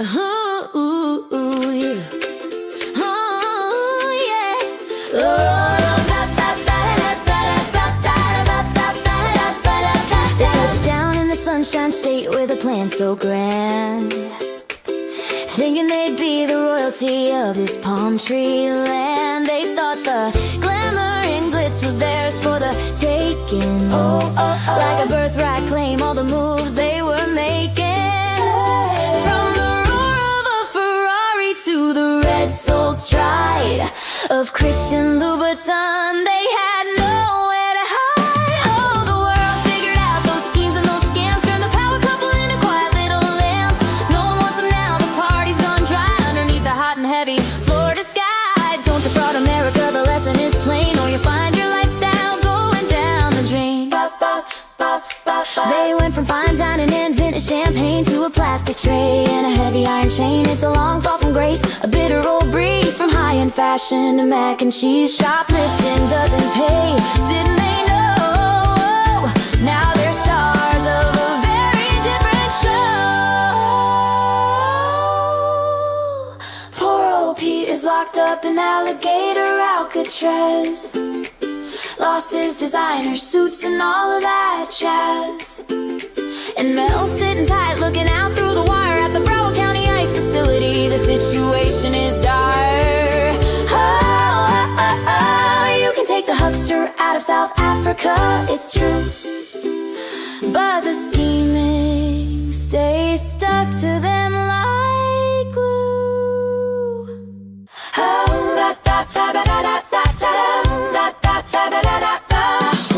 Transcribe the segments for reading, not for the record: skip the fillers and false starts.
Ooh, ooh, yeah. Oh, yeah. They touched down in the Sunshine State with a plan so grand, thinking they'd be the royalty of this palm tree land. They thought the glamour and glitz was theirs for the taking. Like a birthright claim, all the moves they were making. From the roar of a Ferrari to the red soul stride of Christian Louboutin, they had nowhere to hide. Oh, the world figured out those schemes and those scams, turned the power couple into quiet little lambs. No one wants them now, the party's gone dry underneath the hot and heavy Florida sky. Don't defraud America, the lesson is plain, or you find your lifestyle going down the drain. They went from fine dining and vintage champagne to a plastic tray and a heavy iron chain. It's a long fall from grace, a bitter old breeze, from high-end fashion to mac and cheese. Shoplifting doesn't pay, didn't they know? Now they're stars of a very different show. Poor old Pete is locked up in Alligator Alcatraz, lost his designer suits and all of that jazz. And Mel's sitting tight, looking out through the wire at the Broward County Ice Facility. The situation is dire. You can take the huckster out of South Africa, it's true, but the scheming stays stuck to them like glue.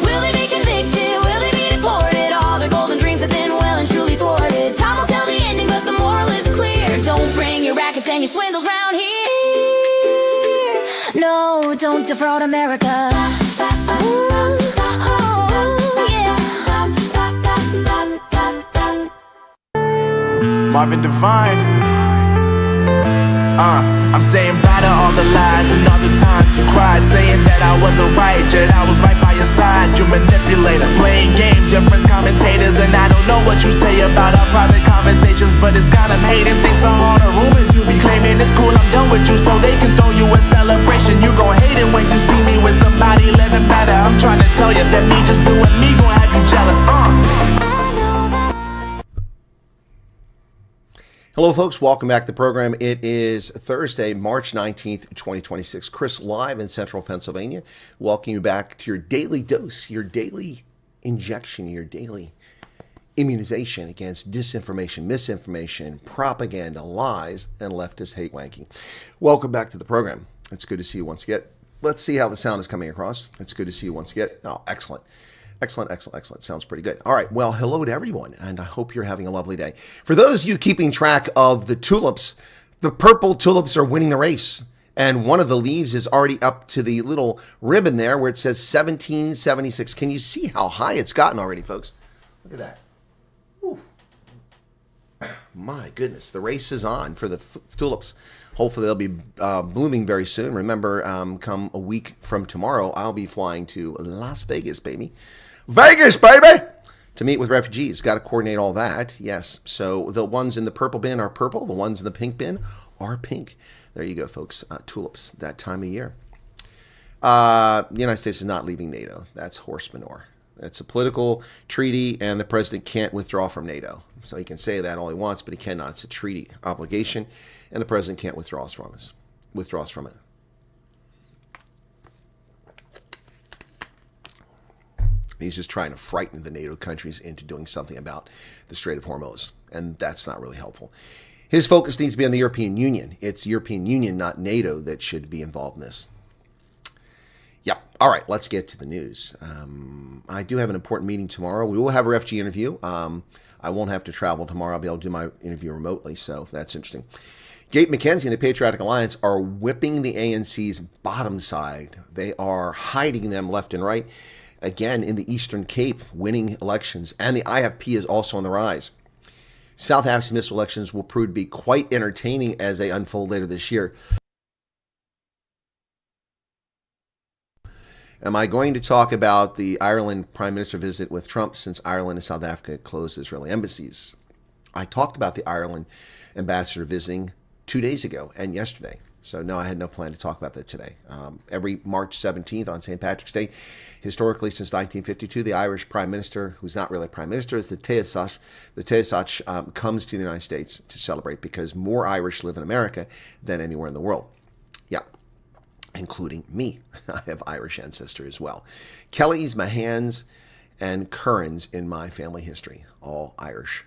Will they be convicted? Will they be deported? All their golden dreams have been well and truly thwarted. Time will tell the ending, but the moral is clear. Don't bring your rackets and your swindles round here. No, don't defraud America. Marvin Devine. I'm saying bye to all the lies and all the times you cried, saying that I wasn't right, yet I was right by your side. You manipulator, playing games, your friends commentators, and I don't know what you say about our private conversations, but it's got them hating. Thanks to all the rumors you be claiming. It's cool, I'm done with you, so they can throw you a celebration. You gon' hate it when you see me with somebody living better. I'm trying to tell you that me just doing me gon' have you jealous. Hello, folks. Welcome back to the program. It is Thursday, March 19th, 2026. Chris live in central Pennsylvania. Welcome you back to your daily dose, your daily injection, your daily immunization against disinformation, misinformation, propaganda, lies, and leftist hate wanking. Welcome back to the program. It's good to see you once again. Let's see how the sound is coming across. It's good to see you once again. Oh, excellent. Excellent, excellent, excellent. Sounds pretty good. All right. Well, hello to everyone, and I hope you're having a lovely day. For those of you keeping track of the tulips, the purple tulips are winning the race, and one of the leaves is already up to the little ribbon there where it says 1776. Can you see how high it's gotten already, folks? Look at that. Whew. My goodness, the race is on for the tulips. Hopefully they'll be blooming very soon. Remember, come a week from tomorrow, I'll be flying to Las Vegas, baby. Vegas, baby! To meet with refugees. Got to coordinate all that. Yes. So the ones in the purple bin are purple. The ones in the pink bin are pink. There you go, folks. Tulips, that time of year. The United States is not leaving NATO. That's horse manure. It's a political treaty, and the president can't withdraw from NATO. So he can say that all he wants, but he cannot. It's a treaty obligation, and the president can't withdraw us from it. He's just trying to frighten the NATO countries into doing something about the Strait of Hormuz, and that's not really helpful. His focus needs to be on the European Union. It's European Union, not NATO, that should be involved in this. Yep. All right, let's get to the news. I do have an important meeting tomorrow. We will have a refugee interview. I won't have to travel tomorrow. I'll be able to do my interview remotely, so that's interesting. Gayton, McKenzie, and the Patriotic Alliance are whipping the ANC's bottom side. They are hiding them left and right. Again, in the Eastern Cape, winning elections, and the IFP is also on the rise. South Africa's municipal elections will prove to be quite entertaining as they unfold later this year. Am I going to talk about the Ireland Prime Minister visit with Trump, since Ireland and South Africa closed Israeli embassies? I talked about the Ireland ambassador visiting 2 days ago and yesterday. So no, I had no plan to talk about that today. Every March 17th on St. Patrick's Day, historically since 1952, the Irish Prime Minister, who's not really Prime Minister, is the Taoiseach, comes to the United States to celebrate because more Irish live in America than anywhere in the world. Yeah, including me. I have Irish ancestry as well. Kellys, Mahans, and Currans in my family history, all Irish.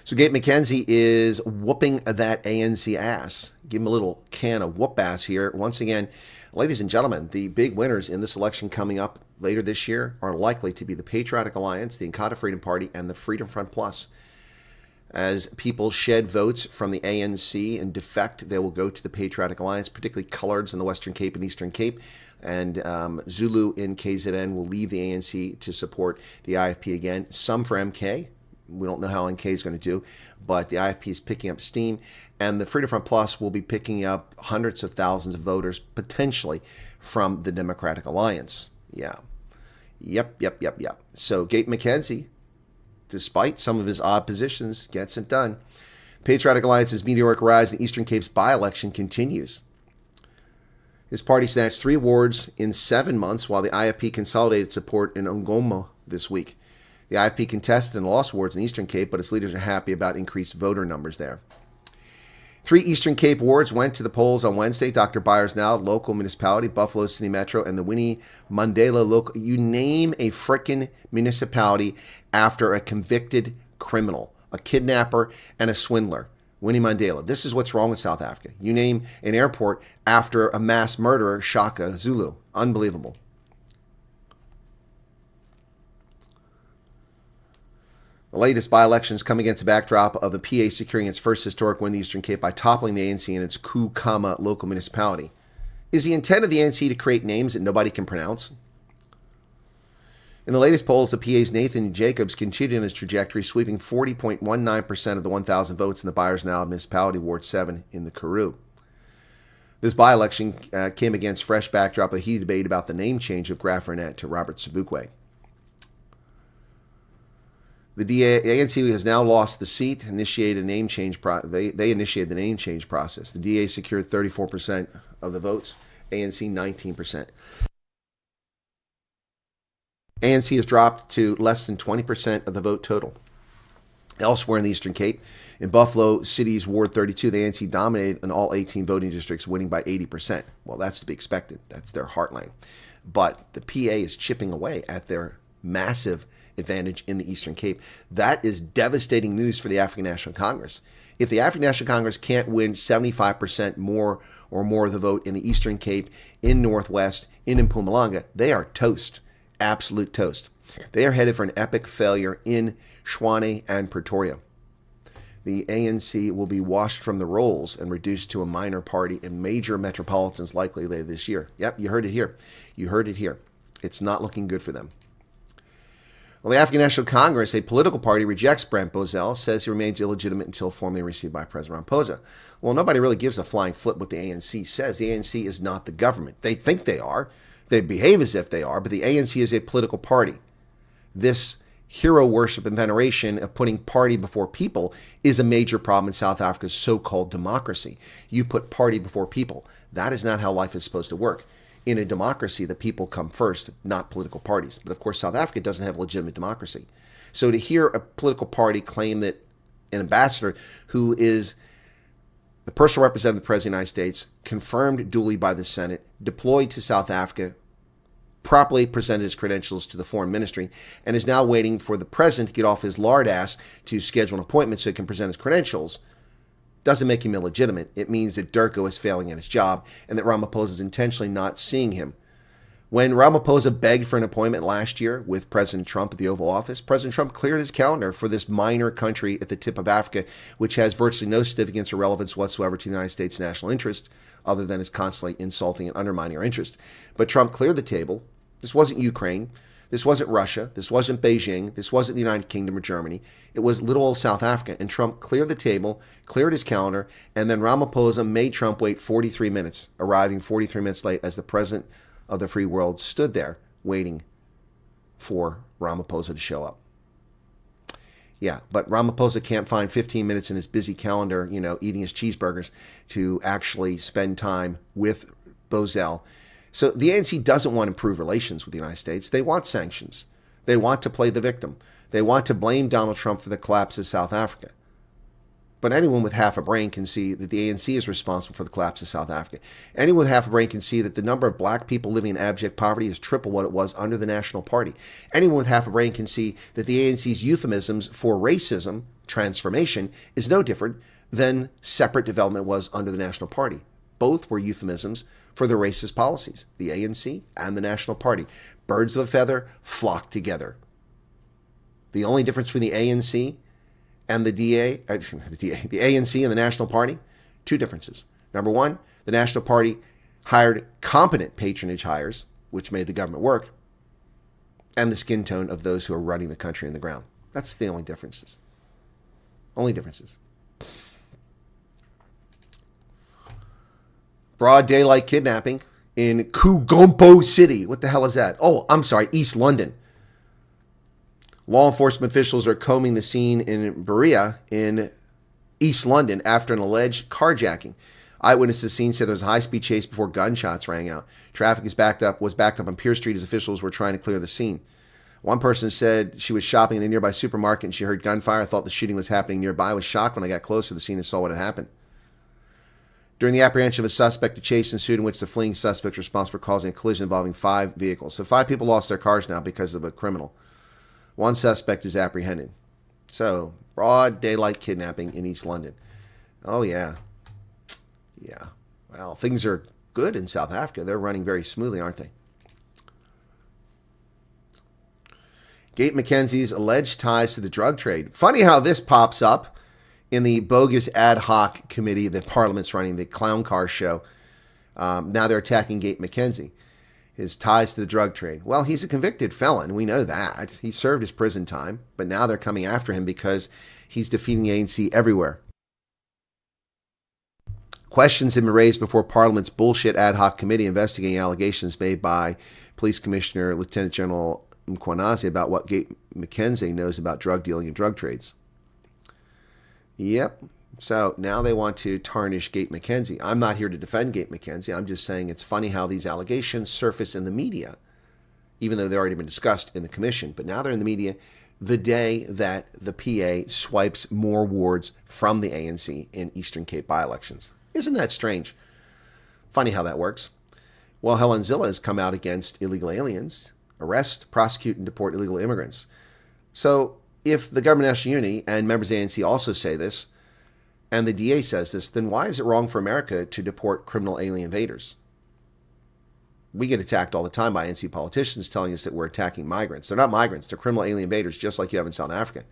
So Gayton McKenzie is whooping that ANC ass. Give him a little can of whoop ass here. Once again, ladies and gentlemen, the big winners in this election coming up later this year are likely to be the Patriotic Alliance, the Inkatha Freedom Party, and the Freedom Front Plus. As people shed votes from the ANC and defect, they will go to the Patriotic Alliance, particularly coloreds in the Western Cape and Eastern Cape. And Zulu in KZN will leave the ANC to support the IFP again. Some for MK. We don't know how NK is going to do, but the IFP is picking up steam, and the Freedom Front Plus will be picking up hundreds of thousands of voters, potentially, from the Democratic Alliance. Yeah. Yep. So Gayton McKenzie, despite some of his odd positions, gets it done. Patriotic Alliance's meteoric rise in the Eastern Cape's by-election continues. His party snatched 3 wards in 7 months, while the IFP consolidated support in Ongoma this week. The IFP contested and lost wards in the Eastern Cape, but its leaders are happy about increased voter numbers there. 3 Eastern Cape wards went to the polls on Wednesday. Dr. Byers Now, local municipality, Buffalo City Metro, and the Winnie Mandela local. You name a frickin' municipality after a convicted criminal, a kidnapper, and a swindler. Winnie Mandela. This is what's wrong with South Africa. You name an airport after a mass murderer, Shaka Zulu. Unbelievable. The latest by-elections come against the backdrop of the PA securing its first historic win in the Eastern Cape by toppling the ANC in its Kukama local municipality. Is the intent of the ANC to create names that nobody can pronounce? In the latest polls, the PA's Nathan Jacobs continued in his trajectory, sweeping 40.19% of the 1,000 votes in the Byers Now municipality, Ward 7 in the Karoo. This by-election came against fresh backdrop of heated debate about the name change of Graf Reinet to Robert Sobukwe. The ANC has now lost the seat. Initiated a name change. They initiated the name change process. The DA secured 34% of the votes. ANC 19%. ANC has dropped to less than 20% of the vote total. Elsewhere in the Eastern Cape, in Buffalo City's Ward 32, the ANC dominated in all 18 voting districts, winning by 80%. Well, that's to be expected. That's their heartland. But the PA is chipping away at their massive advantage in the Eastern Cape. That is devastating news for the African National Congress. If the African National Congress can't win 75% more or more of the vote in the Eastern Cape, in Northwest, in Mpumalanga, they are toast. Absolute toast. They are headed for an epic failure in Tshwane and Pretoria. The ANC will be washed from the rolls and reduced to a minor party in major metropolitans likely later this year. Yep, you heard it here. You heard it here. It's not looking good for them. Well, the African National Congress, a political party, rejects Brent Bozell, says he remains illegitimate until formally received by President Ramaphosa. Well, nobody really gives a flying flip what the ANC says. The ANC is not the government. They think they are. They behave as if they are, but the ANC is a political party. This hero worship and veneration of putting party before people is a major problem in South Africa's so-called democracy. You put party before people. That is not how life is supposed to work. In a democracy, the people come first, not political parties. But of course, South Africa doesn't have legitimate democracy. So to hear a political party claim that an ambassador who is the personal representative of the President of the United States, confirmed duly by the Senate, deployed to South Africa, properly presented his credentials to the foreign ministry, and is now waiting for the president to get off his lard ass to schedule an appointment so he can present his credentials, doesn't make him illegitimate. It means that Durko is failing at his job and that Ramaphosa is intentionally not seeing him. When Ramaphosa begged for an appointment last year with President Trump at the Oval Office, President Trump cleared his calendar for this minor country at the tip of Africa, which has virtually no significance or relevance whatsoever to the United States' national interest, other than it's constantly insulting and undermining our interest. But Trump cleared the table. This wasn't Ukraine. This wasn't Russia. This wasn't Beijing. This wasn't the United Kingdom or Germany. It was little old South Africa. And Trump cleared the table, cleared his calendar, and then Ramaphosa made Trump wait 43 minutes, arriving 43 minutes late as the president of the free world stood there waiting for Ramaphosa to show up. Yeah, but Ramaphosa can't find 15 minutes in his busy calendar, eating his cheeseburgers, to actually spend time with Bozell. So the ANC doesn't want to improve relations with the United States. They want sanctions. They want to play the victim. They want to blame Donald Trump for the collapse of South Africa. But anyone with half a brain can see that the ANC is responsible for the collapse of South Africa. Anyone with half a brain can see that the number of black people living in abject poverty is triple what it was under the National Party. Anyone with half a brain can see that the ANC's euphemisms for racism, transformation, is no different than separate development was under the National Party. Both were euphemisms for the racist policies, the ANC and the National Party. Birds of a feather flock together. The only difference between the ANC and the ANC and the National Party, two differences. Number one, the National Party hired competent patronage hires, which made the government work, and the skin tone of those who are running the country on the ground. That's the only differences. Only differences. Broad daylight kidnapping in Kugompo City. What the hell is that? Oh, I'm sorry, East London. Law enforcement officials are combing the scene in Berea in East London after an alleged carjacking. Eyewitnesses to the scene said there was a high-speed chase before gunshots rang out. Traffic was backed up on Pierce Street as officials were trying to clear the scene. One person said she was shopping in a nearby supermarket and she heard gunfire. Thought the shooting was happening nearby. I was shocked when I got close to the scene and saw what had happened. During the apprehension of a suspect, a chase ensued in which the fleeing suspect was responsible for causing a collision involving 5 vehicles. So 5 people lost their cars now because of a criminal. One suspect is apprehended. So, broad daylight kidnapping in East London. Oh, yeah. Yeah. Well, things are good in South Africa. They're running very smoothly, aren't they? Gayton McKenzie's alleged ties to the drug trade. Funny how this pops up in the bogus ad hoc committee that Parliament's running, the clown car show. Now they're attacking Gayton McKenzie. His ties to the drug trade. Well, he's a convicted felon. We know that. He served his prison time, but now they're coming after him because he's defeating the ANC everywhere. Questions have been raised before Parliament's bullshit ad hoc committee investigating allegations made by Police Commissioner Lieutenant General Mkwanazi about what Gayton McKenzie knows about drug dealing and drug trades. Yep. So now they want to tarnish Gayton McKenzie. I'm not here to defend Gayton McKenzie. I'm just saying it's funny how these allegations surface in the media, even though they've already been discussed in the commission. But now they're in the media the day that the PA swipes more wards from the ANC in Eastern Cape by-elections. Isn't that strange? Funny how that works. Well, Helen Zille has come out against illegal aliens, arrest, prosecute, and deport illegal immigrants. So if the Government of National Unity and members of the ANC also say this, and the DA says this, then why is it wrong for America to deport criminal alien invaders? We get attacked all the time by ANC politicians telling us that we're attacking migrants. They're not migrants. They're criminal alien invaders, just like you have in South Africa.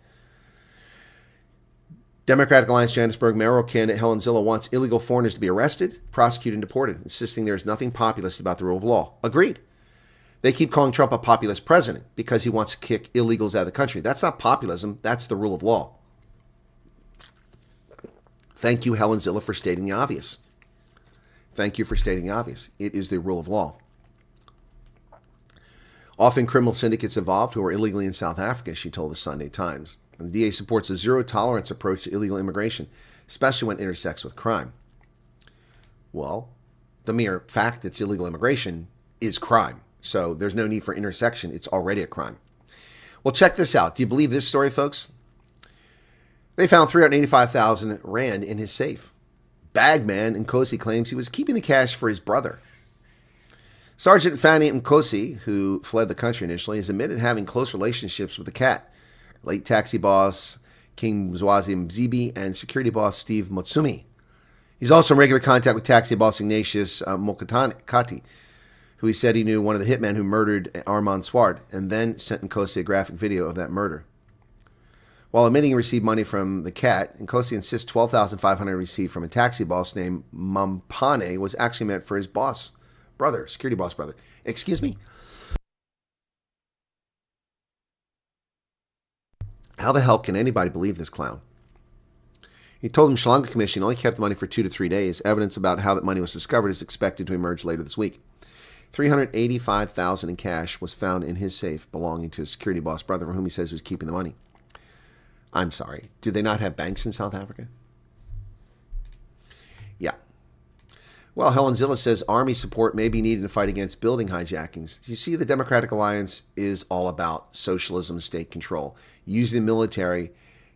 Democratic Alliance Johannesburg mayoral candidate Helen Zille wants illegal foreigners to be arrested, prosecuted, and deported, insisting there is nothing populist about the rule of law. Agreed. They keep calling Trump a populist president because he wants to kick illegals out of the country. That's not populism. That's the rule of law. Thank you, Helen Zille, for stating the obvious. Thank you for stating the obvious. It is the rule of law. Often criminal syndicates involved who are illegally in South Africa, she told the Sunday Times. And the DA supports a zero-tolerance approach to illegal immigration, especially when it intersects with crime. Well, the mere fact that it's illegal immigration is crime. So there's no need for intersection. It's already a crime. Well, check this out. Do you believe this story, folks? They found 385,000 rand in his safe. Bagman Nkosi claims he was keeping the cash for his brother. Sergeant Fanny Nkosi, who fled the country initially, has admitted having close relationships with the cat, late taxi boss King Mzwazi Mzibi and security boss Steve Motsumi. He's also in regular contact with taxi boss Ignatius Mokatati, who he said he knew one of the hitmen who murdered Armand Swart, and then sent Nkosi a graphic video of that murder. While admitting he received money from the cat, Nkosi insists $12,500 received from a taxi boss named Mampane was actually meant for his boss brother, security boss brother. Excuse me? How the hell can anybody believe this clown? He told him Shalanga Commission only kept the money for 2 to 3 days. Evidence about how that money was discovered is expected to emerge later this week. $385,000 in cash was found in his safe belonging to his security boss brother, for whom he says he was keeping the money. I'm sorry. Do they not have banks in South Africa? Yeah. Well, Helen Zilla says Army support may be needed to fight against building hijackings. You see, the Democratic Alliance is all about socialism and state control, using the military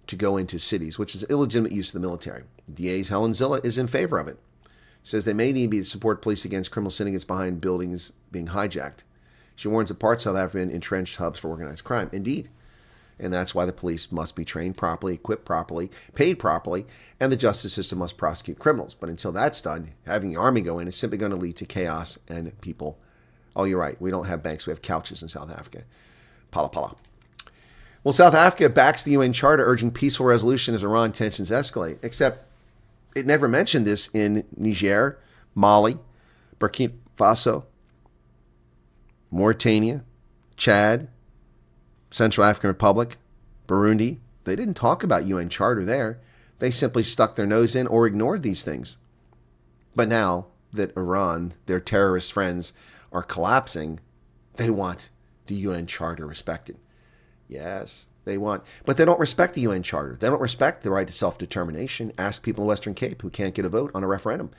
to go into cities, which is illegitimate use of the military. DA's Helen Zilla is in favor of it. Says they may need to support police against criminal syndicates behind buildings being hijacked. She warns that parts of South Africa have been entrenched hubs for organized crime. Indeed. And that's why the police must be trained properly, equipped properly, paid properly, and the justice system must prosecute criminals. But until that's done, having the army go in is simply going to lead to chaos and people. Oh, you're right. We don't have banks. We have couches in South Africa. Pala pala. Well, South Africa backs the UN Charter urging peaceful resolution as Iran tensions escalate, except it never mentioned this in Niger, Mali, Burkina Faso, Mauritania, Chad, Central African Republic, Burundi. They didn't talk about UN Charter there. They simply stuck their nose in or ignored these things. But now that Iran, their terrorist friends, are collapsing, they want the UN Charter respected. Yes, they want. But they don't respect the UN Charter. They don't respect the right to self-determination. Ask people in the Western Cape who can't get a vote on a referendum.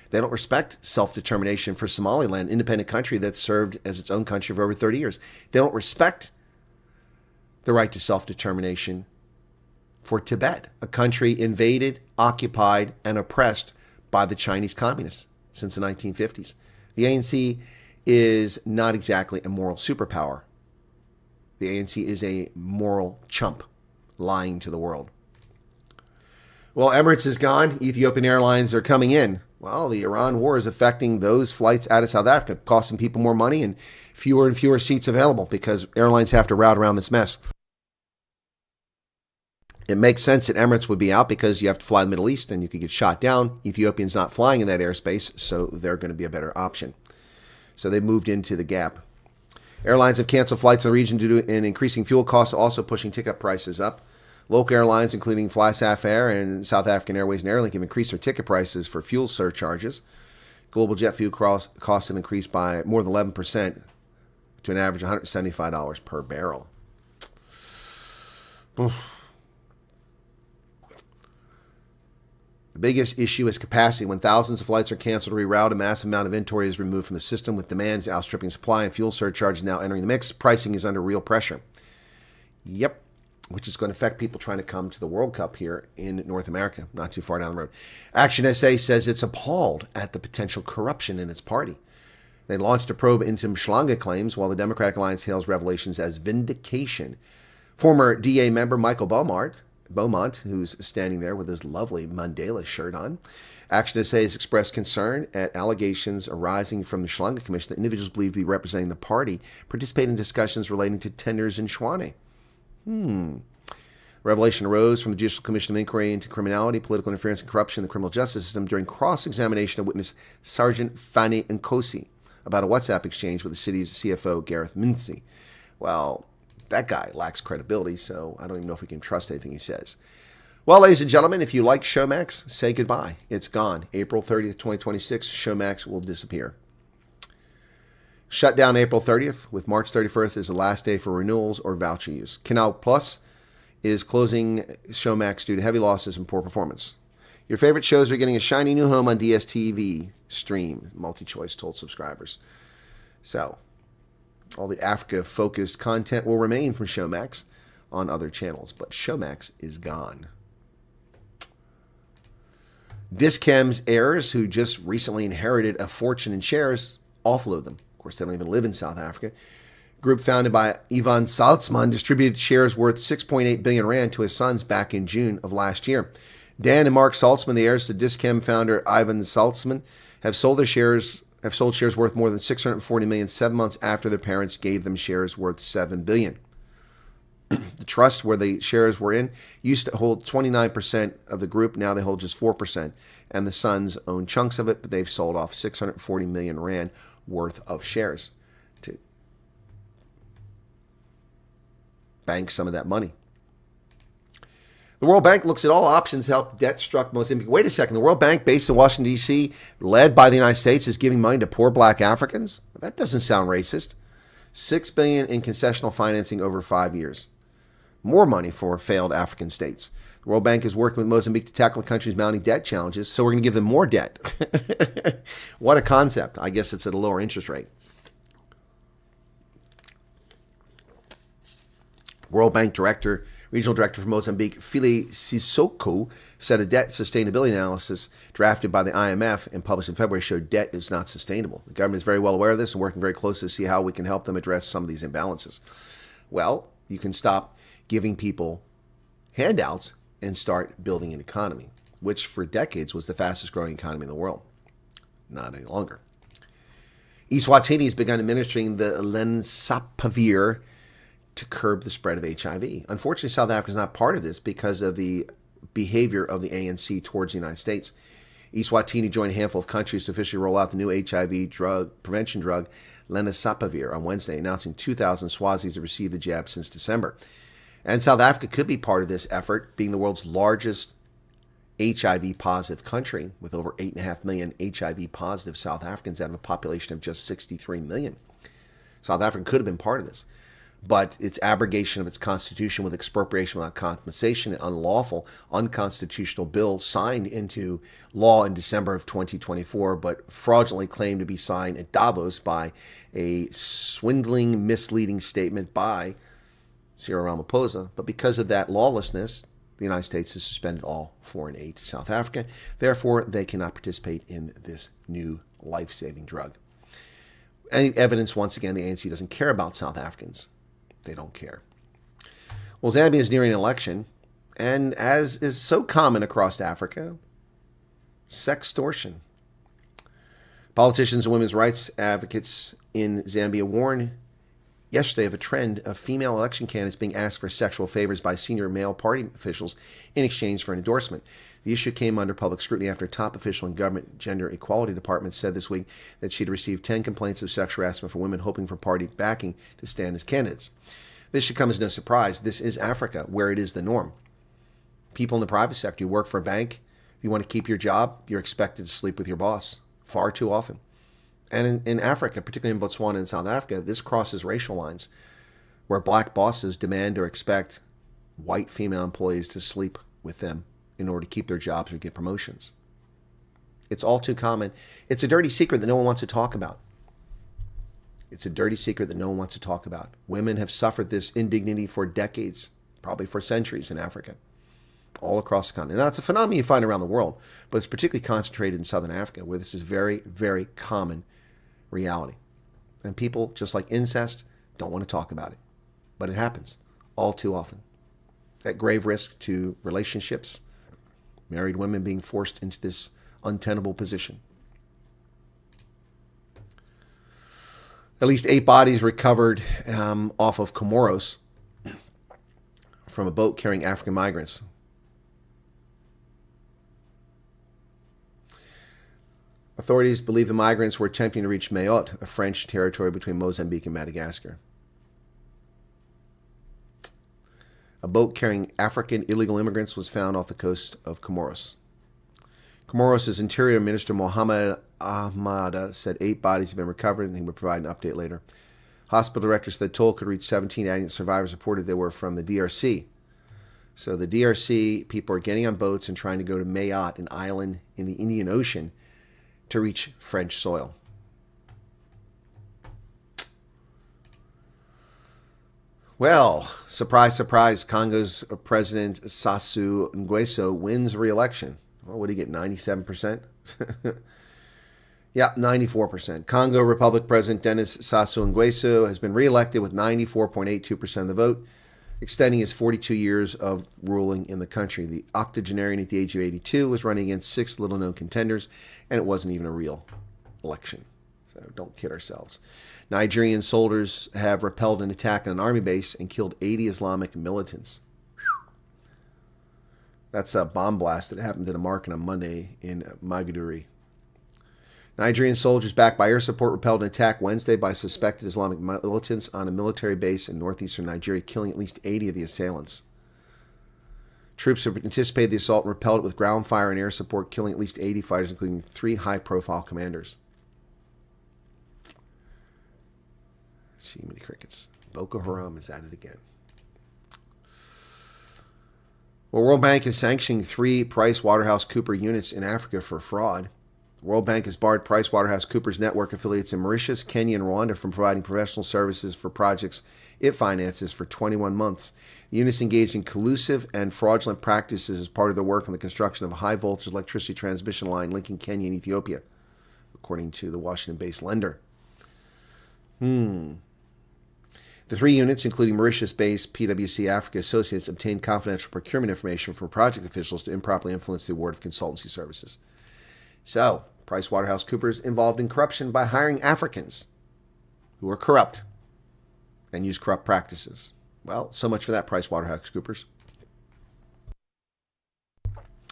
They don't respect self-determination for Somaliland, an independent country that's served as its own country for over 30 years. They don't respect the right to self-determination for Tibet, a country invaded, occupied, and oppressed by the Chinese communists since the 1950s. The ANC is not exactly a moral superpower. The ANC is a moral chump lying to the world. Well, Emirates is gone. Ethiopian Airlines are coming in. Well, the Iran war is affecting those flights out of South Africa, costing people more money and fewer seats available because airlines have to route around this mess. It makes sense that Emirates would be out because you have to fly to the Middle East and you could get shot down. Ethiopian's not flying in that airspace, so they're going to be a better option. So they've moved into the gap. Airlines have canceled flights in the region due to an increasing fuel costs, also pushing ticket prices up. Local airlines, including FlySafair Air and South African Airways and Airlink, have increased their ticket prices for fuel surcharges. Global jet fuel costs have increased by more than 11% to an average of $175 per barrel. The biggest issue is capacity. When thousands of flights are canceled or rerouted, a massive amount of inventory is removed from the system, with demand outstripping supply and fuel surcharges now entering the mix. Pricing is under real pressure. Yep. Which is going to affect people trying to come to the World Cup here in North America, not too far down the road. Action SA says it's appalled at the potential corruption in its party. They launched a probe into Mshlanga claims, while the Democratic Alliance hails revelations as vindication. Former DA member Michael Beaumont, who's standing there with his lovely Mandela shirt on, Action SA has expressed concern at allegations arising from the Mshlanga Commission that individuals believed to be representing the party participate in discussions relating to tenders in Shwane. Revelation arose from the Judicial Commission of Inquiry into Criminality, Political Interference, and Corruption in the Criminal Justice System during cross-examination of witness Sergeant Fanny Nkosi about a WhatsApp exchange with the city's CFO, Gareth Mincy. Well, that guy lacks credibility, so I don't even know if we can trust anything he says. Well, ladies and gentlemen, if you like Showmax, say goodbye. It's gone. April 30th, 2026, Showmax will disappear. Shut down April 30th, with March 31st as the last day for renewals or voucher use. Canal Plus is closing Showmax due to heavy losses and poor performance. Your favorite shows are getting a shiny new home on DSTV Stream, multi-choice told subscribers. So, all the Africa-focused content will remain from Showmax on other channels, but Showmax is gone. Discem's heirs, who just recently inherited a fortune in shares, offload them. Of course, they don't even live in South Africa. Group founded by Ivan Saltzman distributed shares worth 6.8 billion rand to his sons back in June of last year. Dan and Mark Saltzman, the heirs to Discem founder Ivan Saltzman, have sold shares worth more than 640 million 7 months after their parents gave them shares worth 7 billion. The trust where the shares were in used to hold 29% of the group. Now they hold just 4%. And the sons own chunks of it, but they've sold off 640 million rand worth of shares to bank some of that money. The World Bank looks at all options to help debt-struck Mozambique. Wait a second. The World Bank, based in Washington, D.C., led by the United States, is giving money to poor black Africans? That doesn't sound racist. $6 billion in concessional financing over 5 years. more money for failed African states. The World Bank is working with Mozambique to tackle the country's mounting debt challenges, so we're going to give them more debt. What a concept. I guess it's at a lower interest rate. World Bank Regional Director for Mozambique, Fili Sissoko, said a debt sustainability analysis drafted by the IMF and published in February showed debt is not sustainable. The government is very well aware of this and working very closely to see how we can help them address some of these imbalances. Well, you can stop giving people handouts and start building an economy, which for decades was the fastest growing economy in the world. Not any longer. Eswatini has begun administering the Lenacapavir to curb the spread of HIV. Unfortunately, South Africa is not part of this because of the behavior of the ANC towards the United States. Eswatini joined a handful of countries to officially roll out the new HIV prevention drug Lenacapavir on Wednesday, announcing 2,000 Swazis have received the jab since December. And South Africa could be part of this effort, being the world's largest HIV-positive country, with over 8.5 million HIV-positive South Africans out of a population of just 63 million. South Africa could have been part of this, but its abrogation of its constitution with expropriation without compensation, an unlawful, unconstitutional bill signed into law in December of 2024, but fraudulently claimed to be signed at Davos by a swindling, misleading statement by Cyril Ramaphosa. But because of that lawlessness, the United States has suspended all foreign aid to South Africa. Therefore, they cannot participate in this new life-saving drug. Any evidence, once again, the ANC doesn't care about South Africans. They don't care. Well, Zambia is nearing an election, and as is so common across Africa, sextortion. Politicians and women's rights advocates in Zambia warned yesterday of a trend of female election candidates being asked for sexual favors by senior male party officials in exchange for an endorsement. The issue came under public scrutiny after a top official in government gender equality department said this week that she'd received 10 complaints of sexual harassment from women hoping for party backing to stand as candidates. This should come as no surprise. This is Africa, where it is the norm. People in the private sector, you work for a bank, if you want to keep your job, you're expected to sleep with your boss far too often. And in Africa, particularly in Botswana and South Africa, this crosses racial lines where black bosses demand or expect white female employees to sleep with them in order to keep their jobs or get promotions. It's all too common. It's a dirty secret that no one wants to talk about. It's a dirty secret that no one wants to talk about. Women have suffered this indignity for decades, probably for centuries in Africa, all across the continent. Now, it's a phenomenon you find around the world, but it's particularly concentrated in Southern Africa, where this is very, very common reality. And people, just like incest, don't want to talk about it. But it happens all too often. At grave risk to relationships, married women being forced into this untenable position. At least 8 bodies recovered off of Comoros from a boat carrying African migrants. Authorities believe the migrants were attempting to reach Mayotte, a French territory between Mozambique and Madagascar. A boat carrying African illegal immigrants was found off the coast of Comoros. Comoros' Interior Minister Mohamed Ahmada said 8 bodies have been recovered, and he would provide an update later. Hospital director said the toll could reach 17, adding that survivors reported they were from the DRC. So the DRC people are getting on boats and trying to go to Mayotte, an island in the Indian Ocean, to reach French soil. Well, surprise, surprise, Congo's President Sassou Nguesso wins re-election. Well, what did he get, 97%? Yeah, 94%. Congo Republic President Denis Sassou Nguesso has been re-elected with 94.82% of the vote, extending his 42 years of ruling in the country. The octogenarian at the age of 82 was running against 6 little-known contenders, and it wasn't even a real election. So don't kid ourselves. Nigerian soldiers have repelled an attack on an army base and killed 80 Islamic militants. That's a bomb blast that happened at a market on Monday in Maiduguri. Nigerian soldiers backed by air support repelled an attack Wednesday by suspected Islamic militants on a military base in northeastern Nigeria, killing at least 80 of the assailants. Troops have anticipated the assault and repelled it with ground fire and air support, killing at least 80 fighters, including 3 high-profile commanders. Gee, many crickets. Boko Haram is at it again. Well, World Bank is sanctioning 3 PricewaterhouseCoopers units in Africa for fraud. The World Bank has barred PricewaterhouseCoopers network affiliates in Mauritius, Kenya, and Rwanda from providing professional services for projects it finances for 21 months. The units engaged in collusive and fraudulent practices as part of their work on the construction of a high-voltage electricity transmission line linking Kenya and Ethiopia, according to the Washington-based lender. The 3 units, including Mauritius-based PwC Africa Associates, obtained confidential procurement information from project officials to improperly influence the award of consultancy services. So, PricewaterhouseCoopers involved in corruption by hiring Africans who are corrupt and use corrupt practices. Well, so much for that, PricewaterhouseCoopers.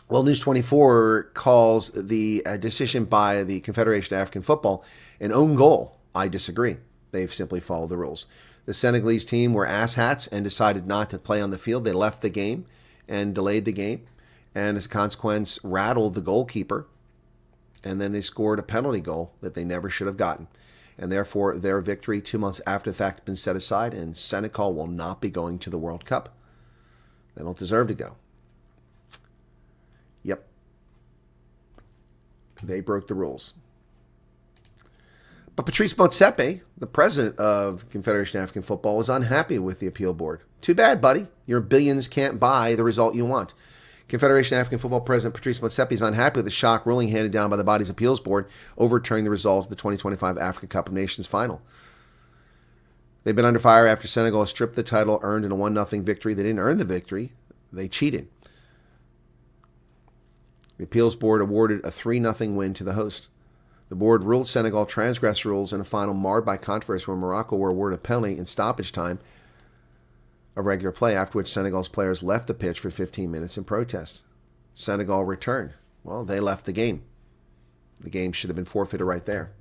Well, News 24 calls the decision by the Confederation of African Football an own goal. I disagree. They've simply followed the rules. The Senegalese team were asshats and decided not to play on the field. They left the game and delayed the game, and as a consequence, rattled the goalkeeper. And then they scored a penalty goal that they never should have gotten. And therefore, their victory 2 months after the fact has been set aside, and Senegal will not be going to the World Cup. They don't deserve to go. Yep. They broke the rules. But Patrice Motsepe, the president of Confederation of African Football, was unhappy with the appeal board. Too bad, buddy. Your billions can't buy the result you want. Confederation of African Football President Patrice Motsepe is unhappy with the shock ruling handed down by the body's appeals board overturning the result of the 2025 Africa Cup of Nations final. They've been under fire after Senegal stripped the title earned in a 1-0 victory. They didn't earn the victory. They cheated. The appeals board awarded a 3-0 win to the host. The board ruled Senegal transgressed rules in a final marred by controversy where Morocco were awarded a penalty in stoppage time of regular play, after which Senegal's players left the pitch for 15 minutes in protest. Senegal returned. Well, they left the game. The game should have been forfeited right there.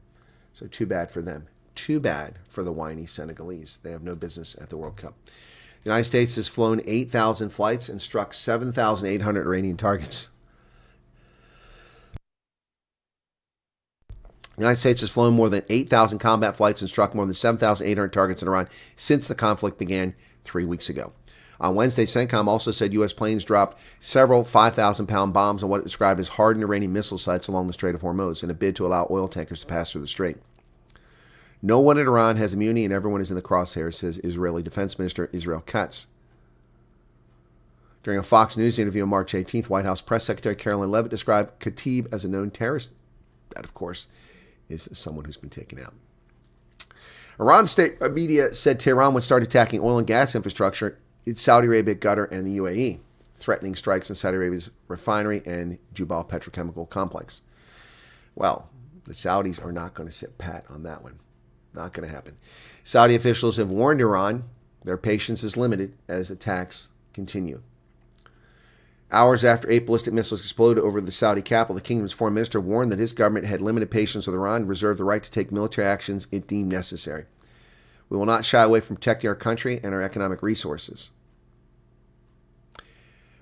So too bad for them. Too bad for the whiny Senegalese. They have no business at the World Cup. The United States has flown 8,000 flights and struck 7,800 Iranian targets. The United States has flown more than 8,000 combat flights and struck more than 7,800 targets in Iran since the conflict began 3 weeks ago. On Wednesday, CENTCOM also said U.S. planes dropped several 5,000-pound bombs on what it described as hardened Iranian missile sites along the Strait of Hormuz in a bid to allow oil tankers to pass through the strait. No one in Iran has immunity and everyone is in the crosshairs, says Israeli Defense Minister Israel Katz. During a Fox News interview on March 18th, White House Press Secretary Caroline Leavitt described Khatib as a known terrorist. That, of course, is someone who's been taken out. Iran state media said Tehran would start attacking oil and gas infrastructure in Saudi Arabia, Qatar, and the UAE, threatening strikes in Saudi Arabia's refinery and Jubal petrochemical complex. Well, the Saudis are not going to sit pat on that one. Not going to happen. Saudi officials have warned Iran their patience is limited as attacks continue. Hours after 8 ballistic missiles exploded over the Saudi capital, the kingdom's foreign minister warned that his government had limited patience with Iran and reserved the right to take military actions it deemed necessary. We will not shy away from protecting our country and our economic resources.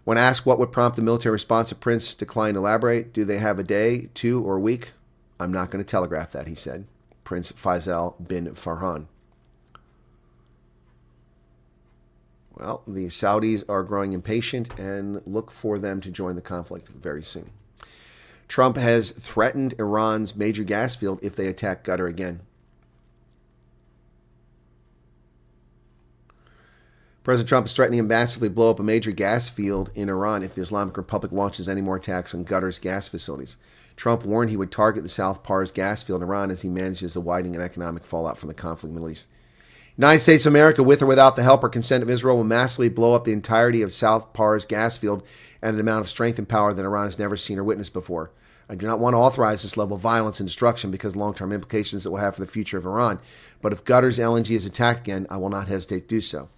When asked what would prompt the military response, the prince declined to elaborate. Do they have a day, 2, or a week? I'm not going to telegraph that, he said. Prince Faisal bin Farhan. Well, the Saudis are growing impatient and look for them to join the conflict very soon. Trump has threatened Iran's major gas field if they attack Qatar again. President Trump is threatening to massively blow up a major gas field in Iran if the Islamic Republic launches any more attacks on Qatar's gas facilities. Trump warned he would target the South Pars gas field in Iran as he manages the widening and economic fallout from the conflict in the Middle East. United States of America, with or without the help or consent of Israel, will massively blow up the entirety of South Pars gas field at an amount of strength and power that Iran has never seen or witnessed before. I do not want to authorize this level of violence and destruction because of long-term implications it will have for the future of Iran. But if Qatar's LNG is attacked again, I will not hesitate to do so.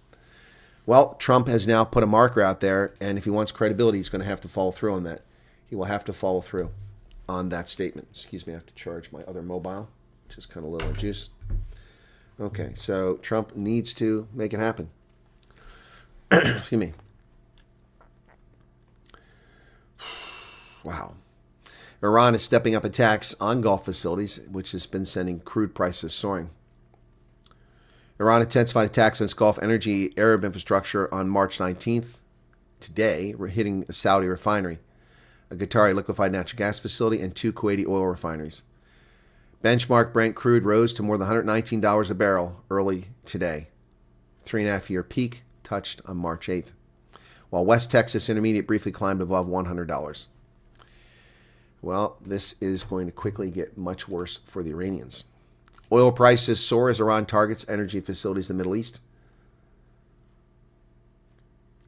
Well, Trump has now put a marker out there, and if he wants credibility, he's going to have to follow through on that. He will have to follow through on that statement. Excuse me, I have to charge my other mobile, which is kind of low on juice. Okay, so Trump needs to make it happen. Excuse me. Wow. Iran is stepping up attacks on Gulf facilities, which has been sending crude prices soaring. Iran intensified attacks on its Gulf energy Arab infrastructure on March 19th, today, we're hitting a Saudi refinery, a Qatari liquefied natural gas facility, and 2 Kuwaiti oil refineries. Benchmark Brent crude rose to more than $119 a barrel early today. 3.5-year peak touched on March 8th, while West Texas Intermediate briefly climbed above $100. Well, this is going to quickly get much worse for the Iranians. Oil prices soar as Iran targets energy facilities in the Middle East.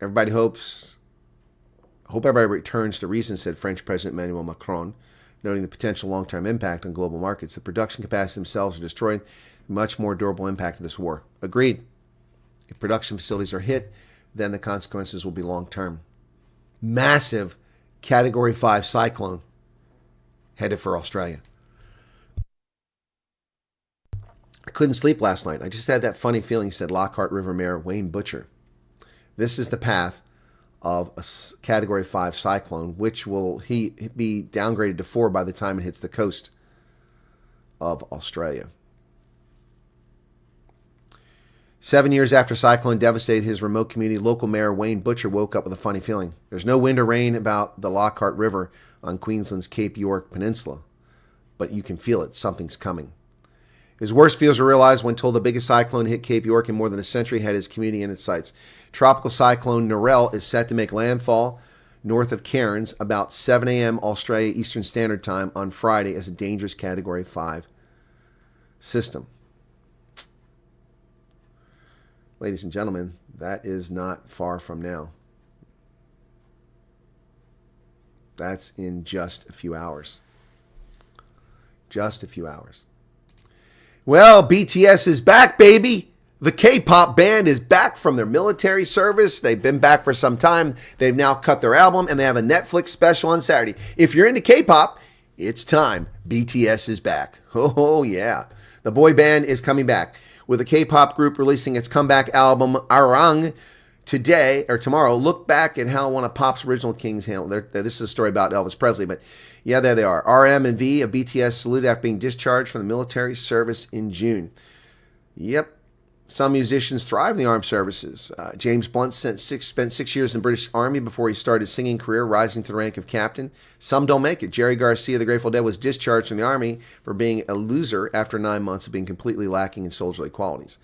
Hope everybody returns to reason, said French President Emmanuel Macron, noting the potential long-term impact on global markets. The production capacity themselves are destroyed. Much more durable impact of this war. Agreed. If production facilities are hit, then the consequences will be long-term. Massive Category 5 cyclone headed for Australia. I couldn't sleep last night. I just had that funny feeling, said Lockhart River Mayor Wayne Butcher. This is the path of a Category 5 cyclone, which will be downgraded to 4 by the time it hits the coast of Australia. 7 years after cyclone devastated his remote community, local mayor Wayne Butcher woke up with a funny feeling. There's no wind or rain about the Lockhart River on Queensland's Cape York Peninsula, but you can feel it. Something's coming. His worst fears were realized when told the biggest cyclone hit Cape York in more than a century had his community in its sights. Tropical cyclone Narelle is set to make landfall north of Cairns about 7 a.m. Australia Eastern Standard Time on Friday as a dangerous Category 5 system. Ladies and gentlemen, that is not far from now. That's in just a few hours. Just a few hours. Well, BTS is back, baby. The K-pop band is back from their military service. They've been back for some time. They've now cut their album, and they have a Netflix special on Saturday. If you're into K-pop, it's time. BTS is back. Oh, yeah. The boy band is coming back, with a K-pop group releasing its comeback album, Arang, today or tomorrow. Look back at how one of pop's original kings handled it. This is a story about Elvis Presley, but yeah, there they are. RM and V of BTS saluted after being discharged from the military service in June. Yep. Some musicians thrive in the armed services. James Blunt spent 6 years in the British Army before he started his singing career, rising to the rank of captain. Some don't make it. Jerry Garcia, the Grateful Dead, was discharged from the Army for being a loser after 9 months of being completely lacking in soldierly qualities.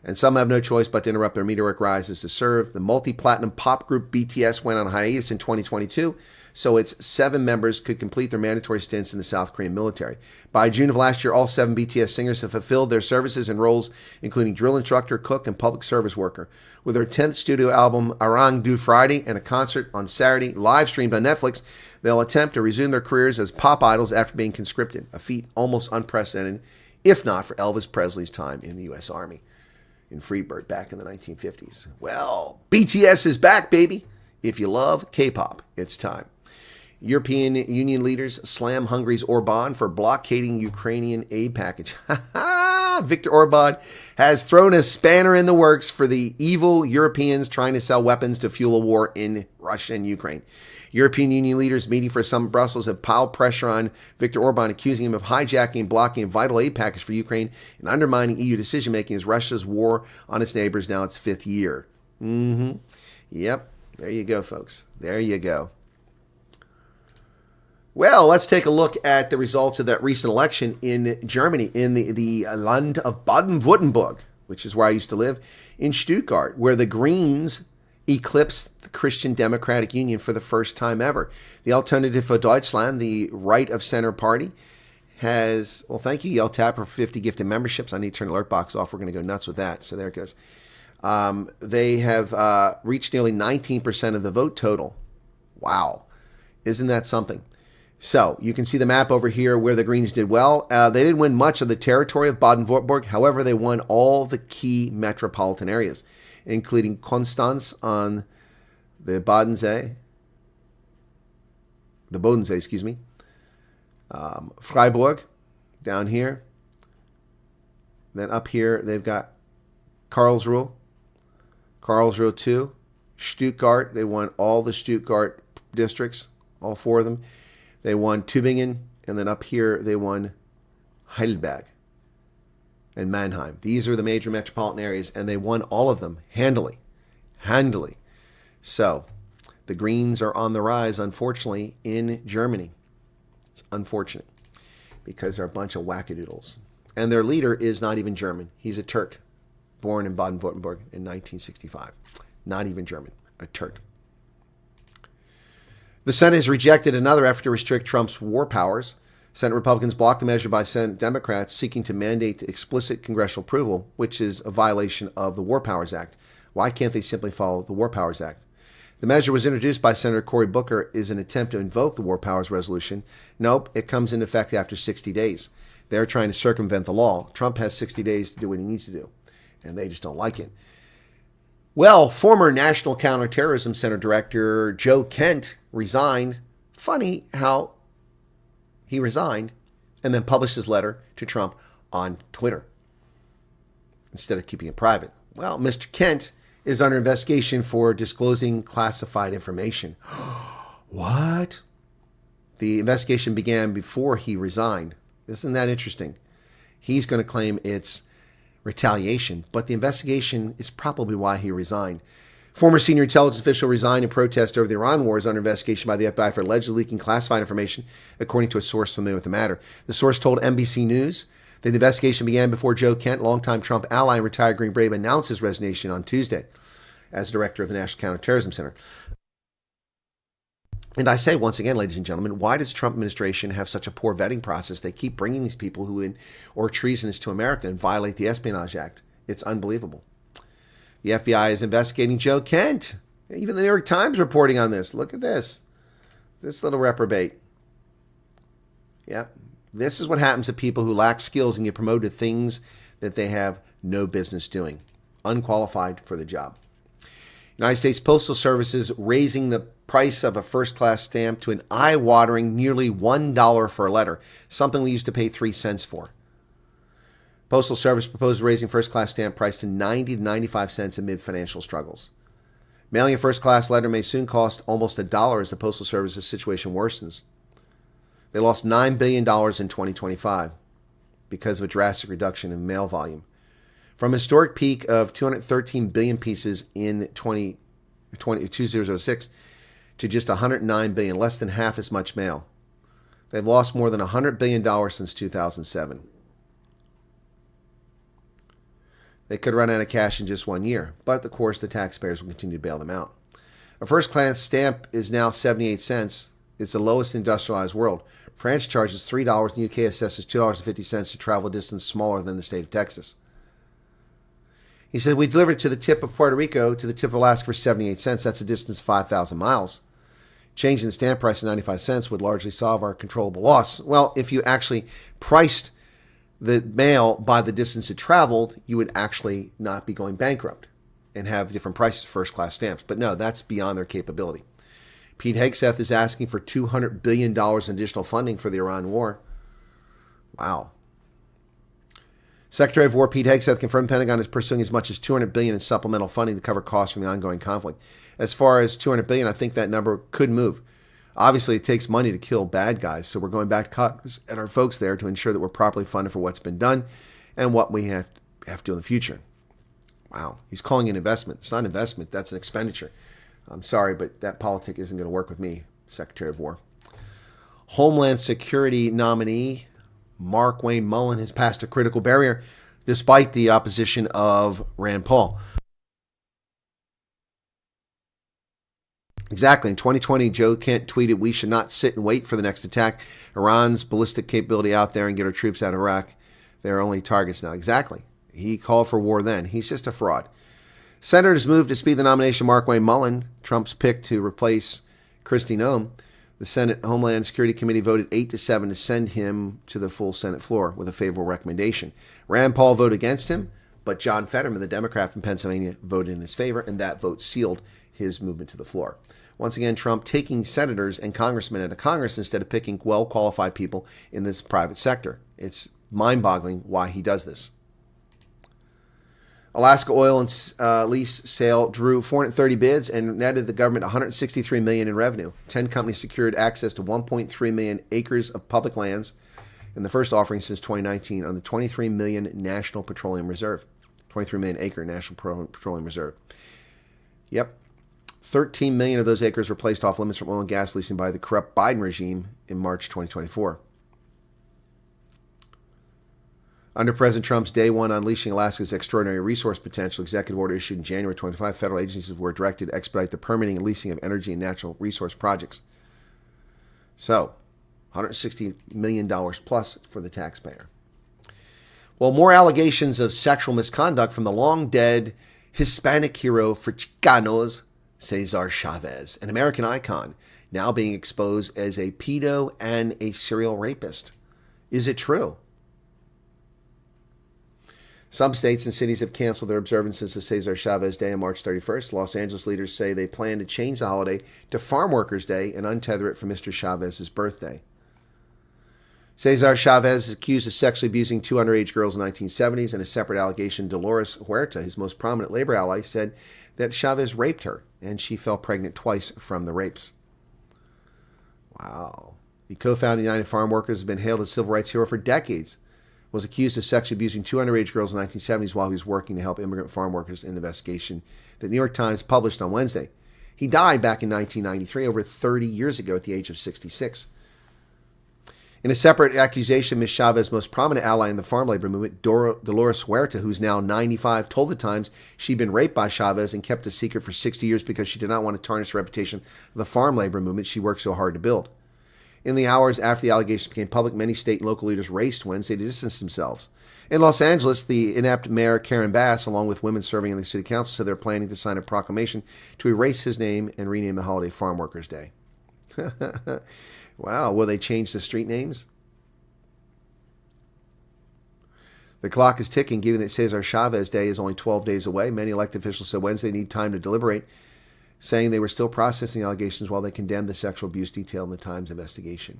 And some have no choice but to interrupt their meteoric rises to serve. The multi-platinum pop group BTS went on hiatus in 2022, so its 7 members could complete their mandatory stints in the South Korean military. By June of last year, all 7 BTS singers have fulfilled their services and roles, including drill instructor, cook, and public service worker. With their 10th studio album, Arang, due Friday, and a concert on Saturday, live streamed on Netflix, they'll attempt to resume their careers as pop idols after being conscripted, a feat almost unprecedented, if not for Elvis Presley's time in the U.S. Army in Freebird back in the 1950s. Well, BTS is back, baby. If you love K-pop, it's time. European Union leaders slam Hungary's Orban for blockading Ukrainian aid package. Viktor Orban has thrown a spanner in the works for the evil Europeans trying to sell weapons to fuel a war in Russia and Ukraine. European Union leaders meeting for a summit in Brussels have piled pressure on Viktor Orban, accusing him of hijacking and blocking a vital aid package for Ukraine and undermining EU decision-making as Russia's war on its neighbors now its 5th year. Yep. There you go, folks. There you go. Well, let's take a look at the results of that recent election in Germany, in the land of Baden-Württemberg, which is where I used to live, in Stuttgart, where the Greens eclipsed the Christian Democratic Union for the first time ever. The Alternative for Deutschland, the right-of-center party, has, well, thank you, Yell Tap, for 50 gifted memberships. I need to turn the alert box off. We're going to go nuts with that. So there it goes. They have reached nearly 19% of the vote total. Wow. Isn't that something? So you can see the map over here where the Greens did well. They didn't win much of the territory of Baden-Württemberg. However, they won all the key metropolitan areas, including Konstanz on the Bodensee, Freiburg down here. Then up here, they've got Karlsruhe 2, Stuttgart. They won all the Stuttgart districts, all 4 of them. They won Tübingen, and then up here they won Heidelberg and Mannheim. These are the major metropolitan areas, and they won all of them handily. So The Greens are on the rise, unfortunately, in Germany. It's unfortunate because they're a bunch of wackadoodles. And their leader is not even German. He's a Turk, born in Baden-Württemberg in 1965. Not even German, a Turk. The Senate has rejected another effort to restrict Trump's war powers. Senate Republicans blocked a measure by Senate Democrats seeking to mandate explicit congressional approval, which is a violation of the War Powers Act. Why can't they simply follow the War Powers Act? The measure was introduced by Senator Cory Booker is an attempt to invoke the War Powers Resolution. Nope, it comes into effect after 60 days. They're trying to circumvent the law. Trump has 60 days to do what he needs to do, and they just don't like it. Well, former National Counterterrorism Center Director Joe Kent resigned. Funny how he resigned and then published his letter to Trump on Twitter instead of keeping it private. Well, Mr. Kent is under investigation for disclosing classified information. What? The investigation began before he resigned. Isn't that interesting? He's going to claim it's retaliation, but the investigation is probably why he resigned. Former senior intelligence official resigned in protest over the Iran war is under investigation by the FBI for allegedly leaking classified information, according to a source familiar with the matter. The source told NBC News that the investigation began before Joe Kent, longtime Trump ally and retired Green Brave, announced his resignation on Tuesday as director of the National Counterterrorism Center. And I say once again, ladies and gentlemen, why does the Trump administration have such a poor vetting process? They keep bringing these people who are treasonous to America and violate the Espionage Act. It's unbelievable. The FBI is investigating Joe Kent. Even the New York Times reporting on this. Look at this. This little reprobate. Yeah. This is what happens to people who lack skills and get promoted to things that they have no business doing. Unqualified for the job. United States Postal Service is raising the price of a first-class stamp to an eye-watering nearly $1 for a letter, something we used to pay 3 cents for. Postal Service proposed raising first-class stamp price to 90 to 95 cents amid financial struggles. Mailing a first-class letter may soon cost almost $1 as the Postal Service's situation worsens. They lost $9 billion in 2025 because of a drastic reduction in mail volume. From a historic peak of 213 billion pieces in 2006 to just 109 billion, less than half as much mail. They've lost more than $100 billion since 2007. They could run out of cash in just 1 year, but of course the taxpayers will continue to bail them out. A first-class stamp is now 78 cents. It's the lowest in the industrialized world. France charges $3 and the UK assesses $2.50 to travel a distance smaller than the state of Texas. He said, we delivered to the tip of Puerto Rico to the tip of Alaska for 78 cents. That's a distance of 5,000 miles. Changing the stamp price to 95 cents would largely solve our controllable loss. Well, if you actually priced the mail by the distance it traveled, you would actually not be going bankrupt and have different prices for first-class stamps. But no, that's beyond their capability. Pete Hegseth is asking for $200 billion in additional funding for the Iran war. Wow. Secretary of War Pete Hegseth confirmed the Pentagon is pursuing as much as $200 billion in supplemental funding to cover costs from the ongoing conflict. As far as $200 billion, I think that number could move. Obviously, it takes money to kill bad guys, so we're going back to Congress and our folks there to ensure that we're properly funded for what's been done and what we have to do in the future. Wow. He's calling it an investment. It's not an investment. That's an expenditure. I'm sorry, but that politic isn't going to work with me, Secretary of War. Homeland Security nominee Mark Wayne Mullen has passed a critical barrier despite the opposition of Rand Paul. Exactly. In 2020, Joe Kent tweeted, we should not sit and wait for the next attack. Iran's ballistic capability out there and get our troops out of Iraq. They're only targets now. Exactly. He called for war then. He's just a fraud. Senators moved to speed the nomination of Mark Wayne Mullen, Trump's pick to replace Kristi Noem. The Senate Homeland Security Committee voted 8-7 to send him to the full Senate floor with a favorable recommendation. Rand Paul voted against him, but John Fetterman, the Democrat from Pennsylvania, voted in his favor, and that vote sealed his movement to the floor. Once again, Trump taking senators and congressmen out of Congress instead of picking well-qualified people in this private sector. It's mind-boggling why he does this. Alaska oil and lease sale drew 430 bids and netted the government $163 million in revenue. 10 companies secured access to 1.3 million acres of public lands in the first offering since 2019 on the 23 million National Petroleum Reserve. 23 million acre National Petroleum Reserve. Yep. 13 million of those acres were placed off limits from oil and gas leasing by the corrupt Biden regime in March 2024. Under President Trump's Day 1 Unleashing Alaska's Extraordinary Resource Potential executive order issued in January 25, federal agencies were directed to expedite the permitting and leasing of energy and natural resource projects. So, $160 million plus for the taxpayer. Well, more allegations of sexual misconduct from the long-dead Hispanic hero for Chicanos, Cesar Chavez, an American icon, now being exposed as a pedo and a serial rapist. Is it true? Some states and cities have canceled their observances of Cesar Chavez Day on March 31st. Los Angeles leaders say they plan to change the holiday to Farm Workers Day and untether it from Mr. Chavez's birthday. Cesar Chavez is accused of sexually abusing two underage girls in the 1970s. In a separate allegation, Dolores Huerta, his most prominent labor ally, said that Chavez raped her and she fell pregnant twice from the rapes. Wow. The co-founder of United Farm Workers has been hailed as a civil rights hero for decades. Was accused of sexually abusing two underage girls in the 1970s while he was working to help immigrant farm workers in an investigation that the New York Times published on Wednesday. He died back in 1993, over 30 years ago at the age of 66. In a separate accusation, Ms. Chavez's most prominent ally in the farm labor movement, Dolores Huerta, who's now 95, told the Times she'd been raped by Chavez and kept a secret for 60 years because she did not want to tarnish the reputation of the farm labor movement she worked so hard to build. In the hours after the allegations became public, many state and local leaders raced Wednesday to distance themselves. In Los Angeles, the inept mayor Karen Bass, along with women serving in the city council, said they're planning to sign a proclamation to erase his name and rename the holiday Farm Workers Day. Wow, will they change the street names? The clock is ticking, given that Cesar Chavez Day is only 12 days away. Many elected officials said Wednesday they need time to deliberate, saying they were still processing allegations while they condemned the sexual abuse detailed in the Times investigation.